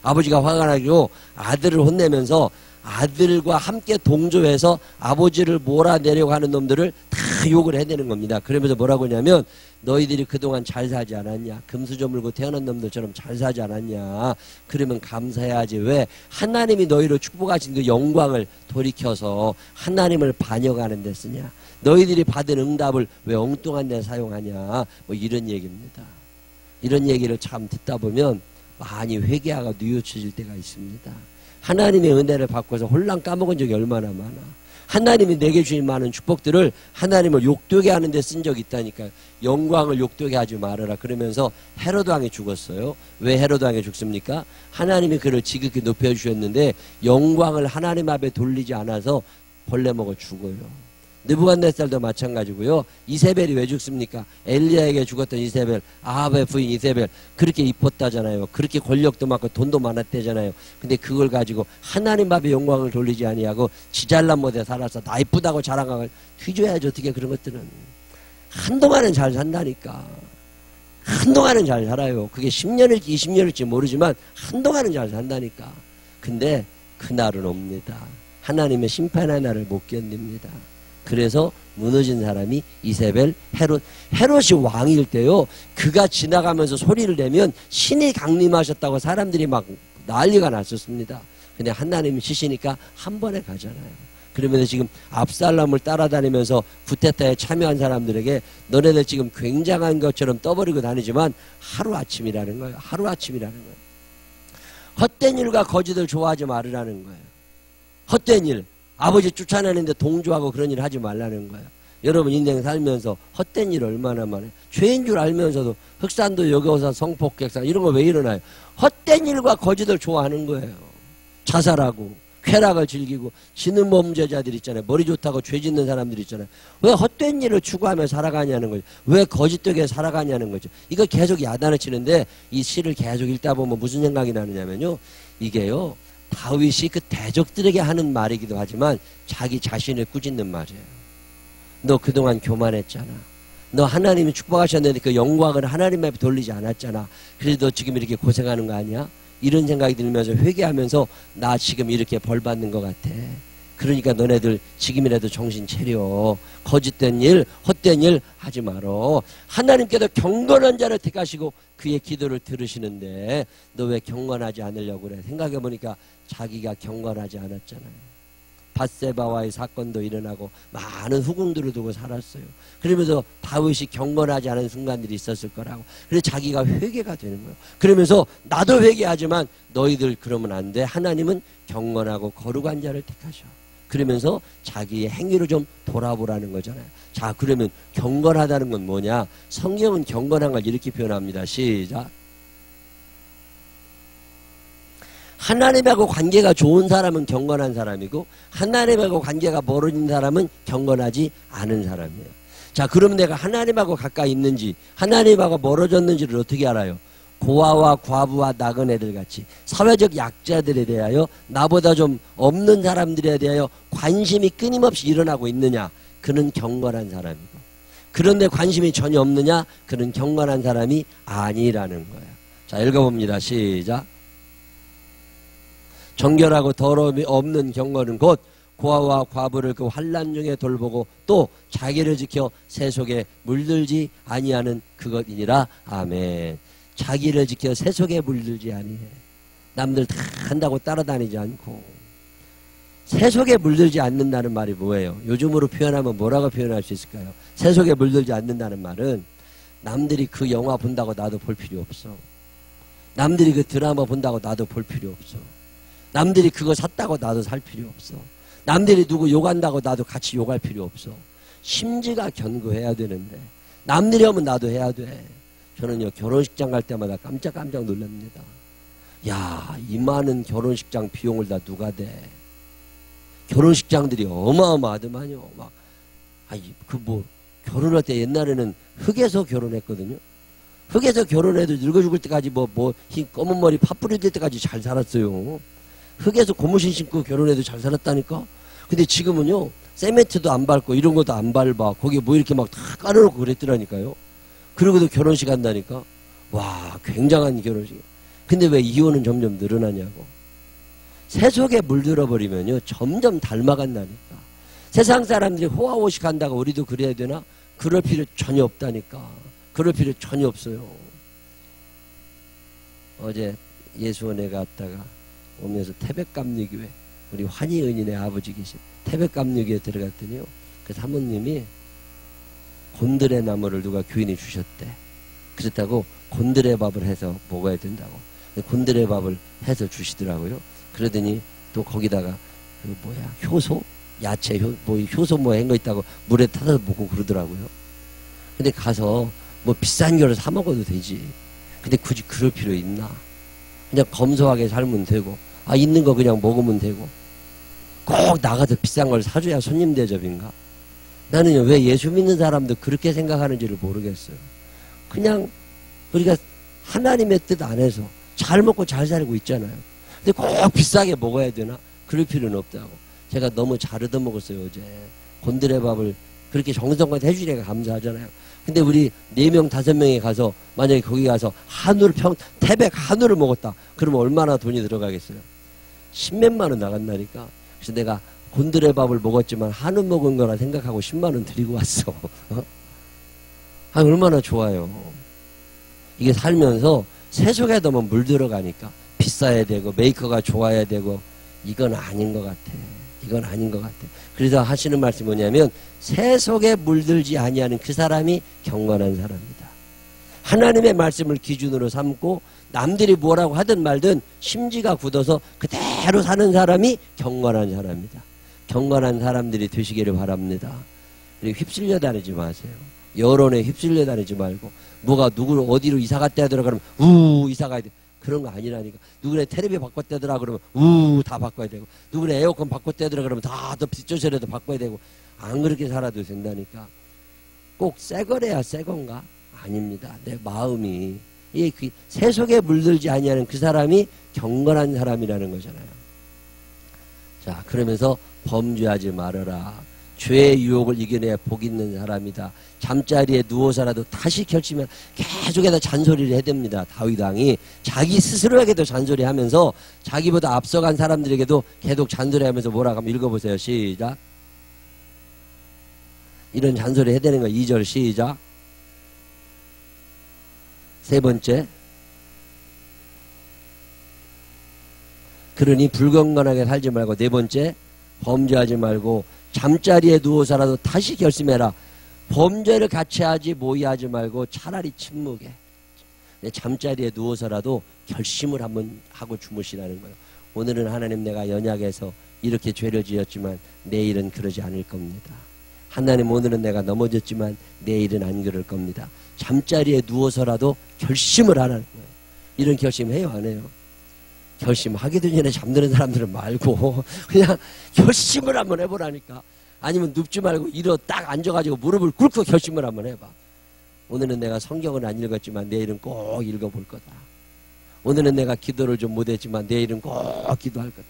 Speaker 4: 아버지가 화가 나고 아들을 혼내면서 아들과 함께 동조해서 아버지를 몰아내려고 하는 놈들을 다 욕을 해내는 겁니다. 그러면서 뭐라고 하냐면, 너희들이 그동안 잘 사지 않았냐? 금수저 물고 태어난 놈들처럼 잘 사지 않았냐? 그러면 감사해야지. 왜? 하나님이 너희를 축복하신 그 영광을 돌이켜서 하나님을 반역하는 데 쓰냐? 너희들이 받은 응답을 왜 엉뚱한 데 사용하냐? 뭐 이런 얘기입니다. 이런 얘기를 참 듣다 보면 많이 회개하고 뉘우쳐질 때가 있습니다. 하나님의 은혜를 받고서 홀랑 까먹은 적이 얼마나 많아. 하나님이 내게 주신 많은 축복들을 하나님을 욕되게 하는 데 쓴 적이 있다니까요. 영광을 욕되게 하지 말아라. 그러면서 헤로드 왕이 죽었어요. 왜 헤로드 왕이 죽습니까? 하나님이 그를 지극히 높여주셨는데 영광을 하나님 앞에 돌리지 않아서 벌레 먹어 죽어요. 느부갓네살도 마찬가지고요. 이세벨이 왜 죽습니까? 엘리야에게 죽었던 이세벨, 아합의 부인 이세벨, 그렇게 이뻤다잖아요. 그렇게 권력도 많고 돈도 많았대잖아요. 근데 그걸 가지고 하나님 앞에 영광을 돌리지 아니하고 지잘난 못에 살아서 나 이쁘다고 자랑하고 뒤져야지. 어떻게 그런 것들은. 한동안은 잘 산다니까. 한동안은 잘 살아요. 그게 10년일지 20년일지 모르지만 한동안은 잘 산다니까. 근데 그날은 옵니다. 하나님의 심판의 날을 못 견딥니다. 그래서 무너진 사람이 이세벨, 헤롯이 왕일 때요, 그가 지나가면서 소리를 내면 신이 강림하셨다고 사람들이 막 난리가 났었습니다. 근데 하나님이 치시니까 한 번에 가잖아요. 그러면서 지금 압살롬을 따라다니면서 구테타에 참여한 사람들에게 너네들 지금 굉장한 것처럼 떠버리고 다니지만 하루아침이라는 거예요. 하루아침이라는 거예요. 헛된 일과 거짓을 좋아하지 말으라는 거예요. 헛된 일. 아버지 쫓아내는데 동조하고 그런 일 하지 말라는 거예요. 여러분 인생 살면서 헛된 일 얼마나 많아요. 죄인 줄 알면서도 흑산도 여교사 성폭격사 이런 거 왜 일어나요? 헛된 일과 거짓을 좋아하는 거예요. 자살하고 쾌락을 즐기고 지는 범죄자들 있잖아요. 머리 좋다고 죄 짓는 사람들 있잖아요. 왜 헛된 일을 추구하며 살아가냐는 거죠. 왜 거짓되게 살아가냐는 거죠. 이거 계속 야단을 치는데 이 시를 계속 읽다 보면 무슨 생각이 나느냐면요. 이게요. 다윗이 그 대적들에게 하는 말이기도 하지만 자기 자신을 꾸짖는 말이에요. 너 그동안 교만했잖아. 너 하나님이 축복하셨는데 그 영광을 하나님 앞에 돌리지 않았잖아. 그래서 너 지금 이렇게 고생하는 거 아니야? 이런 생각이 들면서 회개하면서 나 지금 이렇게 벌 받는 것 같아. 그러니까 너네들 지금이라도 정신 차려. 거짓된 일, 헛된 일 하지 말어. 하나님께서 경건한 자를 택하시고 그의 기도를 들으시는데 너 왜 경건하지 않으려고 그래? 생각해보니까 자기가 경건하지 않았잖아요. 밧세바와의 사건도 일어나고 많은 후궁들을 두고 살았어요. 그러면서 다윗이 경건하지 않은 순간들이 있었을 거라고. 그래서 자기가 회개가 되는 거예요. 그러면서 나도 회개하지만 너희들 그러면 안 돼. 하나님은 경건하고 거룩한 자를 택하셔. 그러면서 자기의 행위로 좀 돌아보라는 거잖아요. 자, 그러면 경건하다는 건 뭐냐? 성경은 경건한 걸 이렇게 표현합니다. 시작. 하나님하고 관계가 좋은 사람은 경건한 사람이고 하나님하고 관계가 멀어진 사람은 경건하지 않은 사람이에요. 자, 그럼 내가 하나님하고 가까이 있는지 하나님하고 멀어졌는지를 어떻게 알아요? 고아와 과부와 나그네들 같이 사회적 약자들에 대하여 나보다 좀 없는 사람들에 대하여 관심이 끊임없이 일어나고 있느냐, 그는 경건한 사람이고, 그런데 관심이 전혀 없느냐, 그는 경건한 사람이 아니라는 거예요. 자, 읽어봅니다. 시작. 정결하고 더러움이 없는 경건은 곧 고아와 과부를 그 환난 중에 돌보고 또 자기를 지켜 세속에 물들지 아니하는 그것이니라. 아멘. 자기를 지켜 세속에 물들지 아니해. 남들 다 한다고 따라다니지 않고. 세속에 물들지 않는다는 말이 뭐예요? 요즘으로 표현하면 뭐라고 표현할 수 있을까요? 세속에 물들지 않는다는 말은 남들이 그 영화 본다고 나도 볼 필요 없어. 남들이 그 드라마 본다고 나도 볼 필요 없어. 남들이 그거 샀다고 나도 살 필요 없어. 남들이 누구 욕한다고 나도 같이 욕할 필요 없어. 심지가 견고해야 되는데 남들이 하면 나도 해야 돼. 저는요, 결혼식장 갈 때마다 깜짝깜짝 놀랍니다. 야, 이 많은 결혼식장 비용을 다 누가 대? 결혼식장들이 어마어마하더만요. 막, 결혼할 때 옛날에는 흙에서 결혼했거든요. 흙에서 결혼해도 늙어 죽을 때까지 흰 검은 머리 파뿌리 될 때까지 잘 살았어요. 흙에서 고무신 신고 결혼해도 잘 살았다니까? 근데 지금은요, 세멘트도 안 밟고 이런 것도 안 밟아. 거기에 뭐 이렇게 막 다 깔아놓고 그랬더라니까요. 그러고도 결혼식 한다니까? 와, 굉장한 결혼식. 근데 왜 이혼은 점점 늘어나냐고. 세속에 물들어버리면요, 점점 닮아간다니까. 세상 사람들이 호화호식 한다고 우리도 그래야 되나? 그럴 필요 전혀 없다니까. 그럴 필요 전혀 없어요. 어제 예수원에 갔다가 오면서 태백감리교회, 우리 환희은인의 아버지 계신 태백감리교회에 들어갔더니요, 그 사모님이 곤드레 나무를 누가 교인이 주셨대. 그렇다고 곤드레 밥을 해서 먹어야 된다고. 곤드레 밥을 해서 주시더라고요. 그러더니 또 거기다가 효소? 야채, 효소 한 거 있다고 물에 타서 먹고 그러더라고요. 근데 가서 비싼 거를 사 먹어도 되지. 근데 굳이 그럴 필요 있나? 그냥 검소하게 살면 되고, 있는 거 그냥 먹으면 되고, 꼭 나가서 비싼 걸 사줘야 손님 대접인가? 나는요, 왜 예수 믿는 사람도 그렇게 생각하는지를 모르겠어요. 그냥 우리가 하나님의 뜻 안에서 잘 먹고 잘 살고 있잖아요. 근데 꼭 비싸게 먹어야 되나? 그럴 필요는 없다고. 제가 너무 잘 얻어먹었어요, 어제. 곤드레 밥을 그렇게 정성껏 해주니까 감사하잖아요. 근데 우리 4명, 5명이 가서 만약에 거기 가서 태백 한우를 먹었다. 그러면 얼마나 돈이 들어가겠어요? 10몇만 원 나간다니까. 그래서 내가 곤드레 밥을 먹었지만 한우 먹은 거라 생각하고 10만 원 드리고 왔어. 얼마나 좋아요. 이게 살면서 세속에도만 물들어가니까 비싸야 되고 메이커가 좋아야 되고, 이건 아닌 것 같아. 이건 아닌 것 같아. 그래서 하시는 말씀이 뭐냐면, 세속에 물들지 아니하는 그 사람이 경건한 사람이다. 하나님의 말씀을 기준으로 삼고 남들이 뭐라고 하든 말든 심지가 굳어서 그대로 사는 사람이 경건한 사람이다. 경건한 사람들이 되시기를 바랍니다. 그리고 휩쓸려 다니지 마세요. 여론에 휩쓸려 다니지 말고, 뭐가 누구를 어디로 이사 갔다 하더라 그러면 이사 가야 돼. 그런 거 아니라니까. 누구네 텔레비 바꿨다더라 그러면 다 바꿔야 되고, 누구네 에어컨 바꿨다더라 그러면 다 더 빗조절해도 바꿔야 되고. 안 그렇게 살아도 된다니까. 꼭 새 거래야 새 건가? 아닙니다. 내 마음이 그 세속에 물들지 아니하는 그 사람이 경건한 사람이라는 거잖아요. 자, 그러면서 범죄하지 말아라. 죄의 유혹을 이겨내야 복 있는 사람이다. 잠자리에 누워서라도 다시 결심하면 계속해서 잔소리를 해댑니다. 다윗 왕이 자기 스스로에게도 잔소리하면서 자기보다 앞서간 사람들에게도 계속 잔소리하면서 뭐라고 하면 읽어보세요. 시작. 이런 잔소리 해대는 거 2절 시작. 세 번째, 그러니 불건강하게 살지 말고, 네 번째, 범죄하지 말고 잠자리에 누워서라도 다시 결심해라. 범죄를 같이 하지 모의하지 말고 차라리 침묵해. 잠자리에 누워서라도 결심을 한번 하고 주무시라는 거예요. 오늘은 하나님, 내가 연약해서 이렇게 죄를 지었지만 내일은 그러지 않을 겁니다. 하나님, 오늘은 내가 넘어졌지만 내일은 안 그럴 겁니다. 잠자리에 누워서라도 결심을 하라는 거예요. 이런 결심 해요, 안 해요? 결심하기도 전에 잠드는 사람들은 말고 그냥 결심을 한번 해보라니까. 아니면 눕지 말고 일어 딱 앉아가지고 무릎을 꿇고 결심을 한번 해봐. 오늘은 내가 성경을 안 읽었지만 내일은 꼭 읽어볼 거다. 오늘은 내가 기도를 좀 못했지만 내일은 꼭 기도할 거다.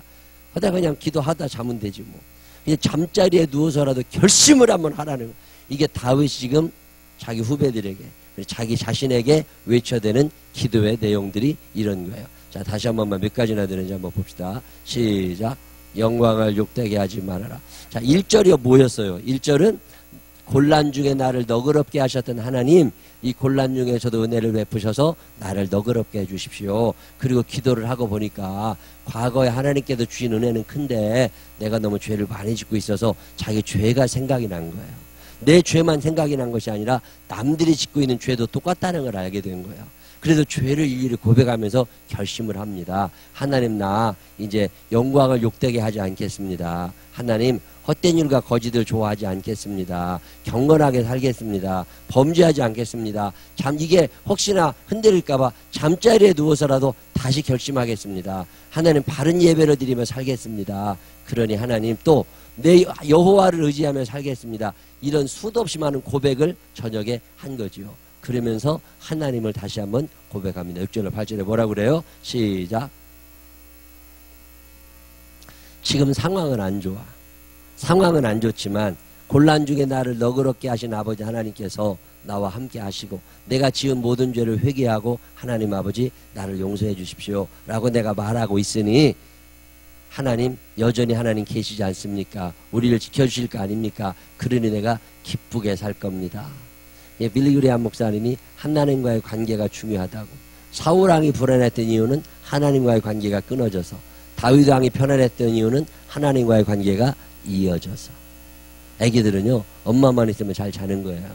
Speaker 4: 하다 그냥 기도하다 자면 되지 뭐. 그냥 잠자리에 누워서라도 결심을 한번 하라는, 이게 다윗이 지금 자기 후배들에게, 자기 자신에게 외쳐대는 기도의 내용들이 이런 거예요. 자, 다시 한 번만 몇 가지나 되는지 한번 봅시다. 시작. 영광을 욕되게 하지 말아라. 자, 1절이 뭐였어요? 1절은 곤란 중에 나를 너그럽게 하셨던 하나님, 이 곤란 중에서도 은혜를 베푸셔서 나를 너그럽게 해주십시오. 그리고 기도를 하고 보니까 과거에 하나님께서 주신 은혜는 큰데 내가 너무 죄를 많이 짓고 있어서 자기 죄가 생각이 난 거예요. 내 죄만 생각이 난 것이 아니라 남들이 짓고 있는 죄도 똑같다는 걸 알게 된 거예요. 그래서 죄를 일일이 고백하면서 결심을 합니다. 하나님, 나 이제 영광을 욕되게 하지 않겠습니다. 하나님, 헛된 일과 거짓을 좋아하지 않겠습니다. 경건하게 살겠습니다. 범죄하지 않겠습니다. 이게 혹시나 흔들릴까봐 잠자리에 누워서라도 다시 결심하겠습니다. 하나님, 바른 예배를 드리며 살겠습니다. 그러니 하나님, 또 내 여호와를 의지하며 살겠습니다. 이런 수도 없이 많은 고백을 저녁에 한 거지요. 그러면서 하나님을 다시 한번 고백합니다. 6절로 8절에 뭐라고 그래요? 시작. 지금 상황은 안 좋아. 상황은 안 좋지만 곤란 중에 나를 너그럽게 하신 아버지 하나님께서 나와 함께 하시고 내가 지은 모든 죄를 회개하고 하나님 아버지 나를 용서해 주십시오 라고 내가 말하고 있으니, 하나님 여전히 하나님 계시지 않습니까? 우리를 지켜주실 거 아닙니까? 그러니 내가 기쁘게 살 겁니다. 예, 빌리 그레이엄 목사님이 하나님과의 관계가 중요하다고, 사울 왕이 불안했던 이유는 하나님과의 관계가 끊어져서, 다윗 왕이 편안했던 이유는 하나님과의 관계가 이어져서. 애기들은요, 엄마만 있으면 잘 자는 거예요.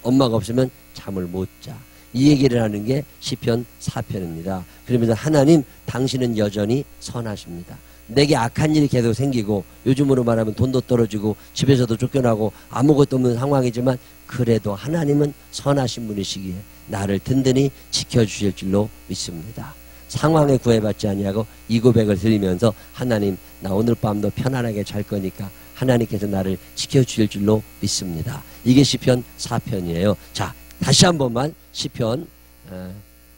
Speaker 4: 엄마가 없으면 잠을 못 자. 이 얘기를 하는 게 시편 4편입니다. 그러면서 하나님, 당신은 여전히 선하십니다. 내게 악한 일이 계속 생기고 요즘으로 말하면 돈도 떨어지고 집에서도 쫓겨나고 아무것도 없는 상황이지만 그래도 하나님은 선하신 분이시기에 나를 든든히 지켜주실 줄로 믿습니다. 상황에 구애받지 아니하고 이 고백을 드리면서, 하나님, 나 오늘 밤도 편안하게 잘 거니까 하나님께서 나를 지켜주실 줄로 믿습니다. 이게 시편 4편이에요. 자, 다시 한 번만 시편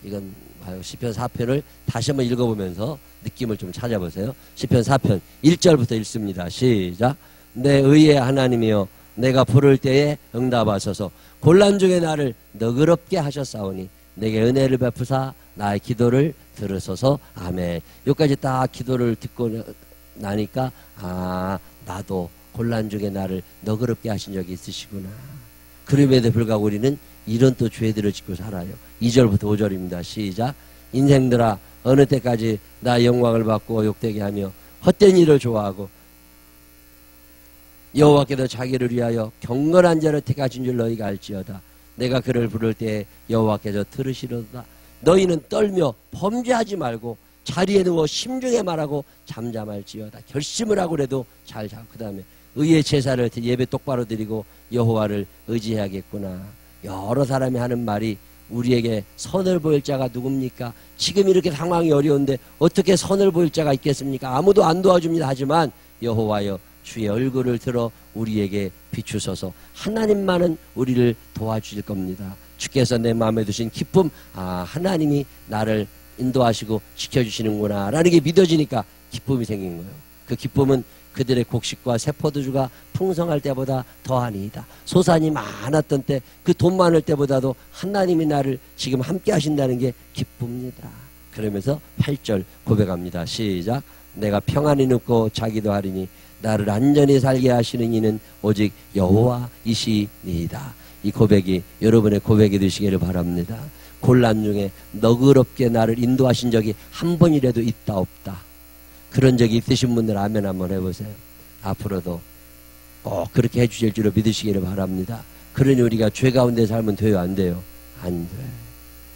Speaker 4: 4편을 다시 한번 읽어보면서 느낌을 좀 찾아보세요. 시편 4편 1절부터 읽습니다. 시작. 내 의의 하나님이여, 내가 부를 때에 응답하소서. 곤란 중에 나를 너그럽게 하셨사오니 내게 은혜를 베푸사 나의 기도를 들으소서. 아멘. 여기까지 딱 기도를 듣고 나니까, 나도 곤란 중에 나를 너그럽게 하신 적이 있으시구나. 그럼에도 불구하고 우리는 이런 또 죄들을 짓고 살아요. 2절부터 5절입니다. 시작. 인생들아, 어느 때까지 나 영광을 받고 욕되게 하며 헛된 일을 좋아하고 여호와께도 자기를 위하여 경건한 자를 택하신 줄 너희가 알지어다. 내가 그를 부를 때에 여호와께서 들으시려다. 너희는 떨며 범죄하지 말고 자리에 누워 심중에 말하고 잠잠할지어다. 결심을 하고 그래도 잘 자고, 그 다음에 의의 제사를 예배 똑바로 드리고 여호와를 의지해야겠구나. 여러 사람이 하는 말이, 우리에게 선을 보일 자가 누굽니까? 지금 이렇게 상황이 어려운데 어떻게 선을 보일 자가 있겠습니까? 아무도 안 도와줍니다. 하지만 여호와여, 주의 얼굴을 들어 우리에게 비추소서. 하나님만은 우리를 도와주실 겁니다. 주께서 내 마음에 두신 기쁨, 하나님이 나를 인도하시고 지켜주시는구나 라는 게 믿어지니까 기쁨이 생긴 거예요. 그 기쁨은 그들의 곡식과 세포도주가 풍성할 때보다 더하니이다. 소산이 많았던 때, 그 돈 많을 때보다도 하나님이 나를 지금 함께 하신다는 게 기쁩니다. 그러면서 8절 고백합니다. 시작. 내가 평안히 눕고 자기도 하리니 나를 안전히 살게 하시는 이는 오직 여호와이시니이다. 이 고백이 여러분의 고백이 되시기를 바랍니다. 곤란 중에 너그럽게 나를 인도하신 적이 한 번이라도 있다 없다. 그런 적이 있으신 분들 아멘 한번 해보세요. 앞으로도 꼭 그렇게 해주실 줄로 믿으시기를 바랍니다. 그러니 우리가 죄 가운데 살면 돼요, 안 돼요? 안 돼.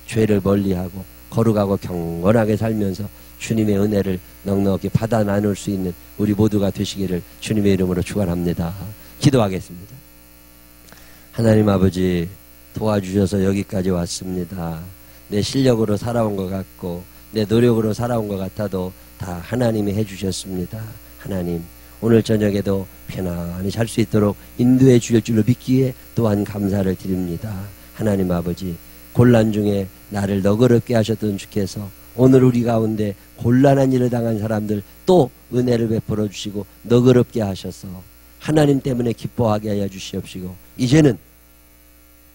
Speaker 4: 죄를 멀리하고 거룩하고 경건하게 살면서 주님의 은혜를 넉넉히 받아 나눌 수 있는 우리 모두가 되시기를 주님의 이름으로 축원합니다. 기도하겠습니다. 하나님 아버지, 도와주셔서 여기까지 왔습니다. 내 실력으로 살아온 것 같고 내 노력으로 살아온 것 같아도 다 하나님이 해주셨습니다. 하나님, 오늘 저녁에도 편안히 잘 수 있도록 인도해 주실 줄로 믿기에 또한 감사를 드립니다. 하나님 아버지, 곤란 중에 나를 너그럽게 하셨던 주께서 오늘 우리 가운데 곤란한 일을 당한 사람들 또 은혜를 베풀어 주시고 너그럽게 하셔서 하나님 때문에 기뻐하게 하여 주시옵시고 이제는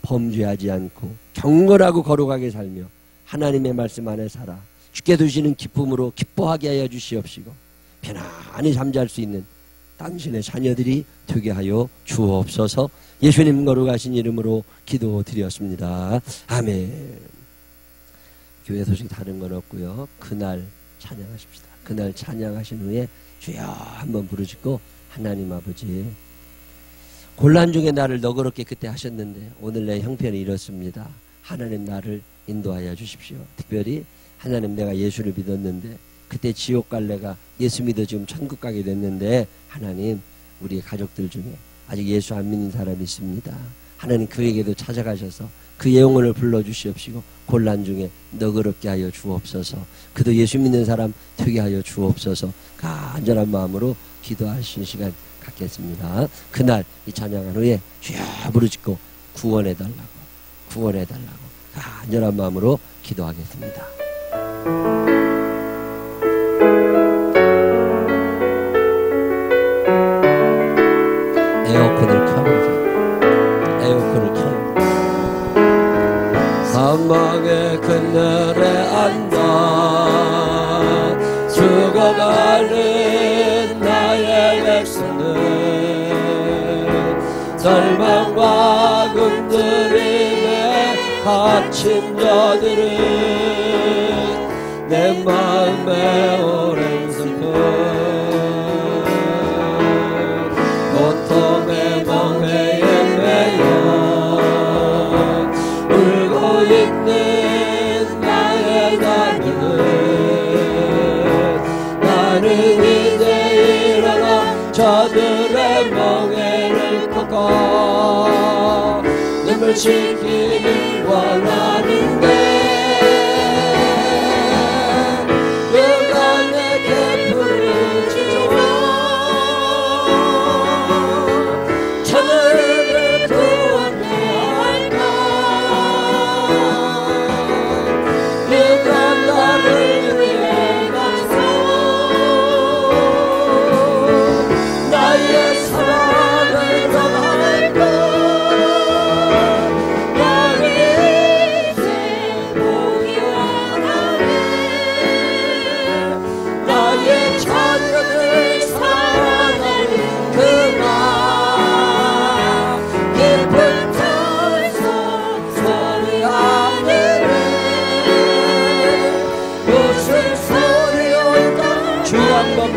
Speaker 4: 범죄하지 않고 경건하고 거룩하게 살며 하나님의 말씀 안에 살아 주께 주시는 기쁨으로 기뻐하게 하여 주시옵시고 편안히 잠잘 수 있는 당신의 자녀들이 되게 하여 주옵소서. 예수님 거룩하신 이름으로 기도드렸습니다. 아멘. 교회 소식 다른 건 없고요. 그날 찬양하십시다. 그날 찬양하신 후에 주여 한번 부르짖고 하나님 아버지, 곤란 중에 나를 너그럽게 그때 하셨는데 오늘 내 형편이 이렇습니다. 하나님 나를 인도하여 주십시오. 특별히 하나님 내가 예수를 믿었는데 그때 지옥 갈래가 예수 믿어 지금 천국 가게 됐는데 하나님 우리 가족들 중에 아직 예수 안 믿는 사람이 있습니다. 하나님 그에게도 찾아가셔서 그 영혼을 불러주시옵시고 곤란 중에 너그럽게 하여 주옵소서. 그도 예수 믿는 사람 되게 하여 주옵소서. 간절한 마음으로 기도하시는 시간 갖겠습니다. 그날 이 찬양한 후에 주여 부르짖고 구원해달라고 간절한 마음으로 기도하겠습니다. 에어컨을 켜보세요. 에어컨을 켜요. 사망의 그늘에 앉아 죽어가는 나의 백성은 절망과 굶주림에 갇힌 자들은 내 마음에 오랜 슬픔 고통의 멍에에 매여 울고 있는 나의 자녀는 나는 이제 일어나 저들의 멍에를 꺾어 눈물 지키길 원하는데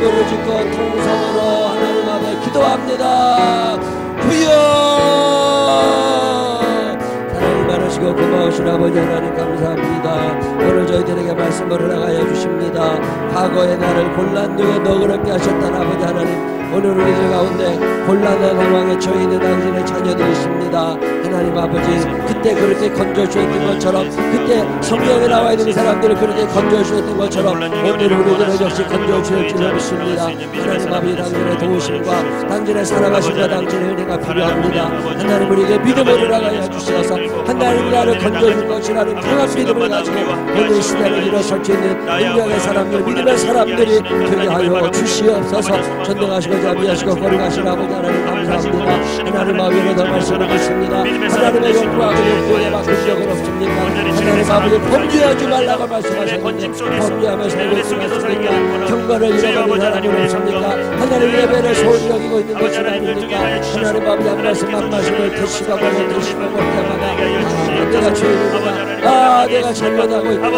Speaker 4: 부르짖고 통성으로 하나님 앞에 기도합니다. 주여! 사랑이 많으시고 고마우신 아버지 하나님 감사합니다. 오늘 저희들에게 말씀을 허락하여 주십니다. 과거의 나를 곤란 중에 너그럽게 하셨다는 아버지 하나님, 오늘 우리들 가운데 곤란한 상황에 처해 있는 당신의 자녀들이 있습니다. 하나님 아버지, 그때 그렇게 건져주셨던 것처럼, 그때 성경에 나와 있는 사람들을 그렇게 건져주셨던 것처럼 오늘 우리들을 역시 건져주실 줄 믿습니다. 하나님 아버지, 당신의 도우심과 당신의 사랑하심과 당신의 은혜가 필요합니다. 하나님 우리에게 믿음을 허락하여 주셔서 하나님 나를 건져줄 것이라는 강한 믿음을 가지고 오늘 시대를 일어설 수 있는 능력의 사람들, 믿음의 사람들이 되게 하여 주시옵소서. 전능하시고 자비하시고 거룩하신 아버지 하나님 감사합니다. 하나님 아버지의 더 말씀을 듣습니다. 하나님의 영광을 욕구에 맡길 적은 없습니까? 하나님 아버지 범죄하지 말라고 말씀하셨는데 범죄하며 살고 있지 않습니까? 경건을 잃어버린 사람은 없습니까? 하나님 예배를 소홀히 여기고 있는 것이 아닙니까? 하나님 아버지 한 말씀 한 말씀을 드시고 먹을 때마다 내가 죄인이구나, 내가 잘못하고 있구나,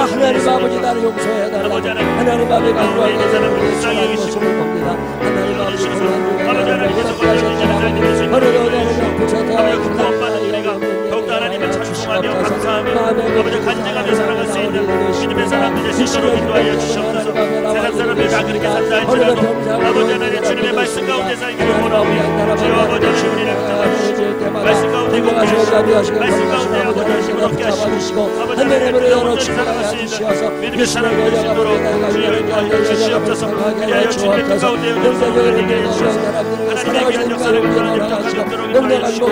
Speaker 4: 하나님 아버지 나를 용서해달라고 하나님 아버지 간구하게 되는 우리의 선한 모습을 봅니다. 하나님 아버지 고난중에 그렇게 하셨잖아요. 어려운 나를 부셔서 더욱더 하나님의 찬송하며 감사하며 아버지 간증하며 살아갈 수 있는
Speaker 5: 믿음의 사람들의 신으로 인도하여 주시옵소서. 세상 사람들 다 그렇게 산다 할지라도 아버지 하나님 주님의 말씀 가운데 살기를 원하오니 주여 아버지 하나님 우리를 붙잡아주시고 말씀 가운데 공부하시고 말씀 가운데 아버지 하나님 함께 하시고 아버지 하나님 우리를 온전히 살아갈 수 있는 믿음의 사람들의 신으로 주여 인도하여 주시옵소서. 그리하여 주님의 뜻 가운데 영생을 되게 해주셔서 하나님의 귀한 역사를 하나님 감사드리도록 인도하여 주시고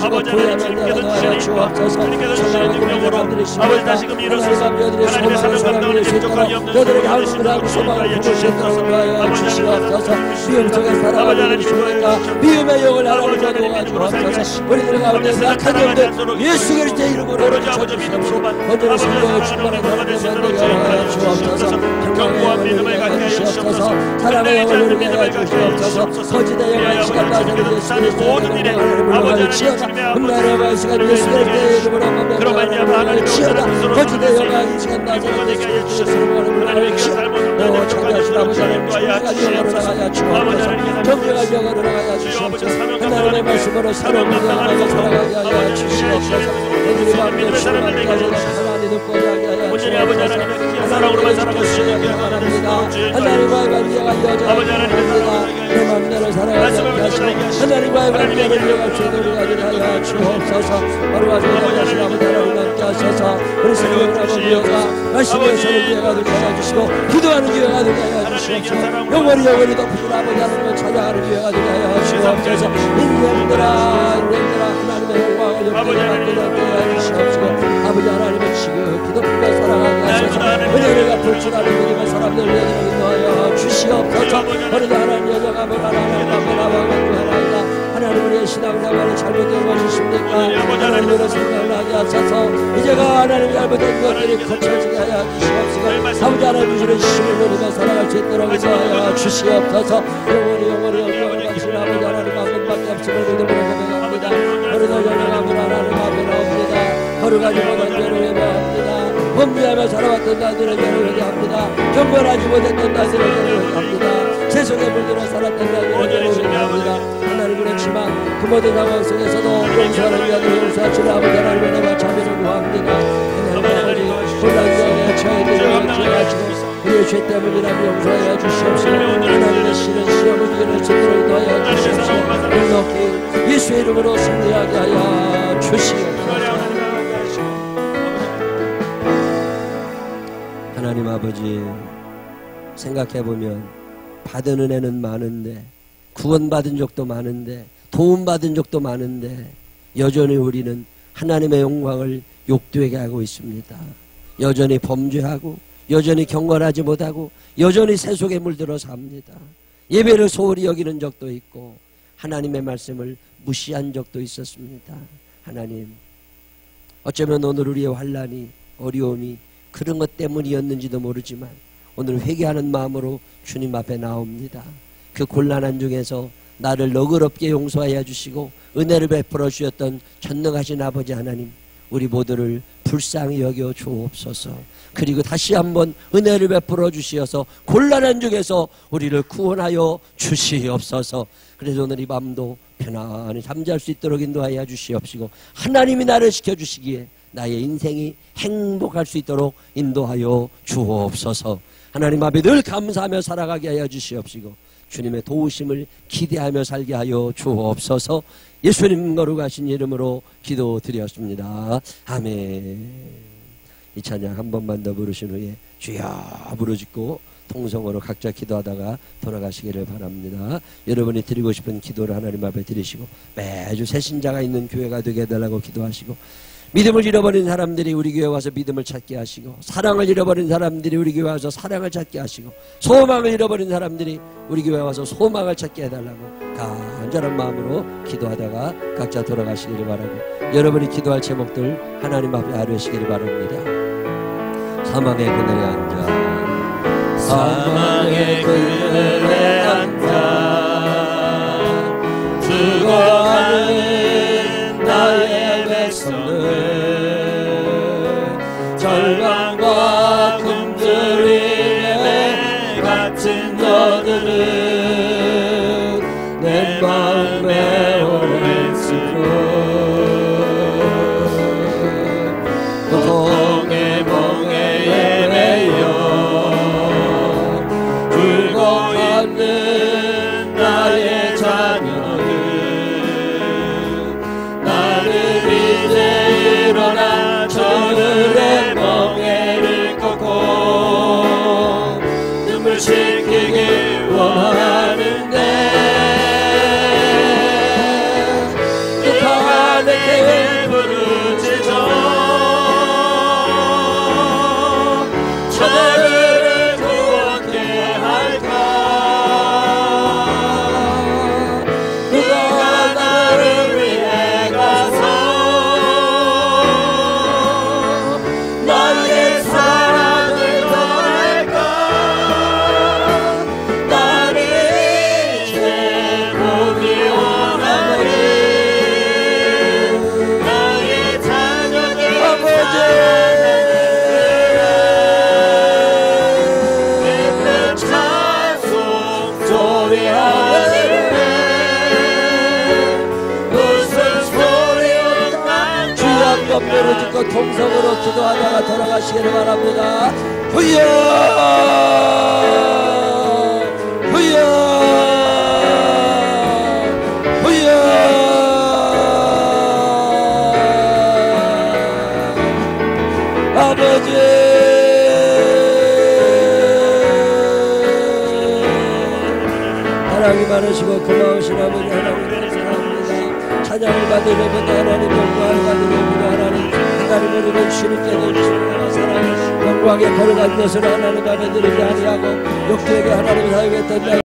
Speaker 5: 아버지 하나님 주님께서 주시니 주님께서 주시는 능력으로 아버지 다시금 일어서서 하나님의 사명 감당하는 부족함이 없는
Speaker 6: 너들에게 하늘나라고 소망을 주시옵소서. 아버지 주시옵소서. 미움 속에 살아가는 주니까 미움의 영을 하나님과 도와주옵소서. 우리들 가운데 약한 영들 예수 그리스도의 이름으로 주시옵소서. 언제나 성령의 충만한 하나님을 만들게 하여 주옵소서.
Speaker 5: 경고와 믿음을 갖게 하여 주시옵소서.
Speaker 6: 사랑의 영을 누리게 하여 주시옵소서. 거짓의 영을 시간 빠져는 예수 그리스도의 이름으로 하나님을 치어다. 흠나라와 시간 예수 그리스도의 이름으로 하나님을 치어다. 거짓의 영을 시간 빠져는 예수 그리스도의 이름으로 하나님을 치어다. 참여하신 아버지 하나님 정죄가 영으로 나가야 주옵소서. 정죄가 영으로 나가야 주시옵소서. 하나님의 말씀으로 새로운 영광을 살아가게 하여 주시옵소서. 오늘의 밤에 주님을 가져다 하나님 듣고 하게 하여 주옵소서.
Speaker 5: 사랑으로만 살아갈 수 있게
Speaker 6: 바랍니다. 하나님과의 관계가 이어져갑니다. 내 맘대로 살아가게 하시고 하나님과의 관계를 이어갈 수 있는 우리가 되게 하여 주옵소서. 바로 주옵소서. 아버지 하나님 함께 하셔서 우리 성령을 한번 이어가 말씀의 손을 기회가 되게 하여 주시고 기도하는 기회가 되게 하여 주시옵소서. 영원히 높으신 아버지 하나님을 찾아가는 기회가 되게 하여 주옵소서. 인생들아 하나님의 영광을 옆에 받게 되게 하여 주시옵소서. 아버지 하나님의 지극히 높은 것 살아가게 하셔서 은혜를 갚을 줄 아는 믿음의 사람들 위해 인도하여 주시옵소서. 어느덧 하나님 여정하며 하나님 우리의 신앙생활이 잘못된 것이십니까? 하나님으로 생각을 하게 하셔서 이제가 하나님 잘못된 것들이 고쳐지게 하여 주시옵소서. 아버지 하나님 주시는 힘을 누리며 살아갈 수 있도록 인도하여 주시옵소서. 영원히 영광을 받으신 아버지 하나님 한 분밖에 없음을 믿음으로 고백합니다. 어느덧 여정하며 하나님 앞에 나옵니다. 거룩하지 못한 죄를 회개합니다. 범죄하며 살아왔던 나들의 죄를 회개합니다. 경건하지 못했던 나들의 죄를 회개합니다. 세속에 물들어 살았던 나들의 죄를 회개합니다. 하나님 그렇지만 그 모든 상황 속에서도 용서하는 자들 용서하시는 아버지 하나님의 내가 자비를 구합니다. 하나님 아버지 혼란성에 처해들어 죄하시고 그의 죄 때문이라면 용서하여 주시옵소서. 하나님의 신은 시험을 이겨낼 수 있도록 인도하여 주시옵소서. 놀랍게 예수의 이름으로 승리하게 하여 주시옵소서.
Speaker 4: 하나님 아버지, 생각해보면 받은 은혜는 많은데 구원받은 적도 많은데 도움받은 적도 많은데 여전히 우리는 하나님의 영광을 욕되게 하고 있습니다. 여전히 범죄하고 여전히 경건하지 못하고 여전히 세속에 물들어 삽니다. 예배를 소홀히 여기는 적도 있고 하나님의 말씀을 무시한 적도 있었습니다. 하나님, 어쩌면 오늘 우리의 환난이 어려움이 그런 것 때문이었는지도 모르지만 오늘 회개하는 마음으로 주님 앞에 나옵니다. 그 곤란한 중에서 나를 너그럽게 용서하여 주시고 은혜를 베풀어 주셨던 전능하신 아버지 하나님, 우리 모두를 불쌍히 여겨 주옵소서. 그리고 다시 한번 은혜를 베풀어 주시어서 곤란한 중에서 우리를 구원하여 주시옵소서. 그래서 오늘 이 밤도 편안히 잠잘 수 있도록 인도하여 주시옵시고 하나님이 나를 지켜주시기에 나의 인생이 행복할 수 있도록 인도하여 주옵소서. 하나님 앞에 늘 감사하며 살아가게 하여 주시옵시고 주님의 도우심을 기대하며 살게 하여 주옵소서. 예수님 거룩하신 이름으로 기도드렸습니다. 아멘. 이 찬양 한 번만 더 부르신 후에 주여 부르짖고 통성으로 각자 기도하다가 돌아가시기를 바랍니다. 여러분이 드리고 싶은 기도를 하나님 앞에 드리시고 매주 새신자가 있는 교회가 되게 해달라고 기도하시고 믿음을 잃어버린 사람들이 우리 교회 와서 믿음을 찾게 하시고 사랑을 잃어버린 사람들이 우리 교회 와서 사랑을 찾게 하시고 소망을 잃어버린 사람들이 우리 교회 와서 소망을 찾게 해달라고 간절한 마음으로 기도하다가 각자 돌아가시기를 바라고 여러분이 기도할 제목들 하나님 앞에 아뢰시기를 바랍니다. 사망의 그늘에 앉아
Speaker 5: 사망의 그늘에 앉아 죽어가는 나의 백성들 절망과 굶주림에 갇힌 너들은 내 마음에 오랜 슬픔 고통의 멍에
Speaker 6: 기도를 듣고 통성으로 기도하다가 돌아가시기를 바랍니다. 후야 후야 후야 아버지 사랑이 많으시고 고마우신 아버지 하나님 사랑합니다. 찬양을 받으려면 하나님 영광을 받으려면 하나님 우리를 주님께 내주시는 사랑을 영광에 거룩한 것을 하나님 앞에 드리지 아니하고 욕되게 하나님 사용했던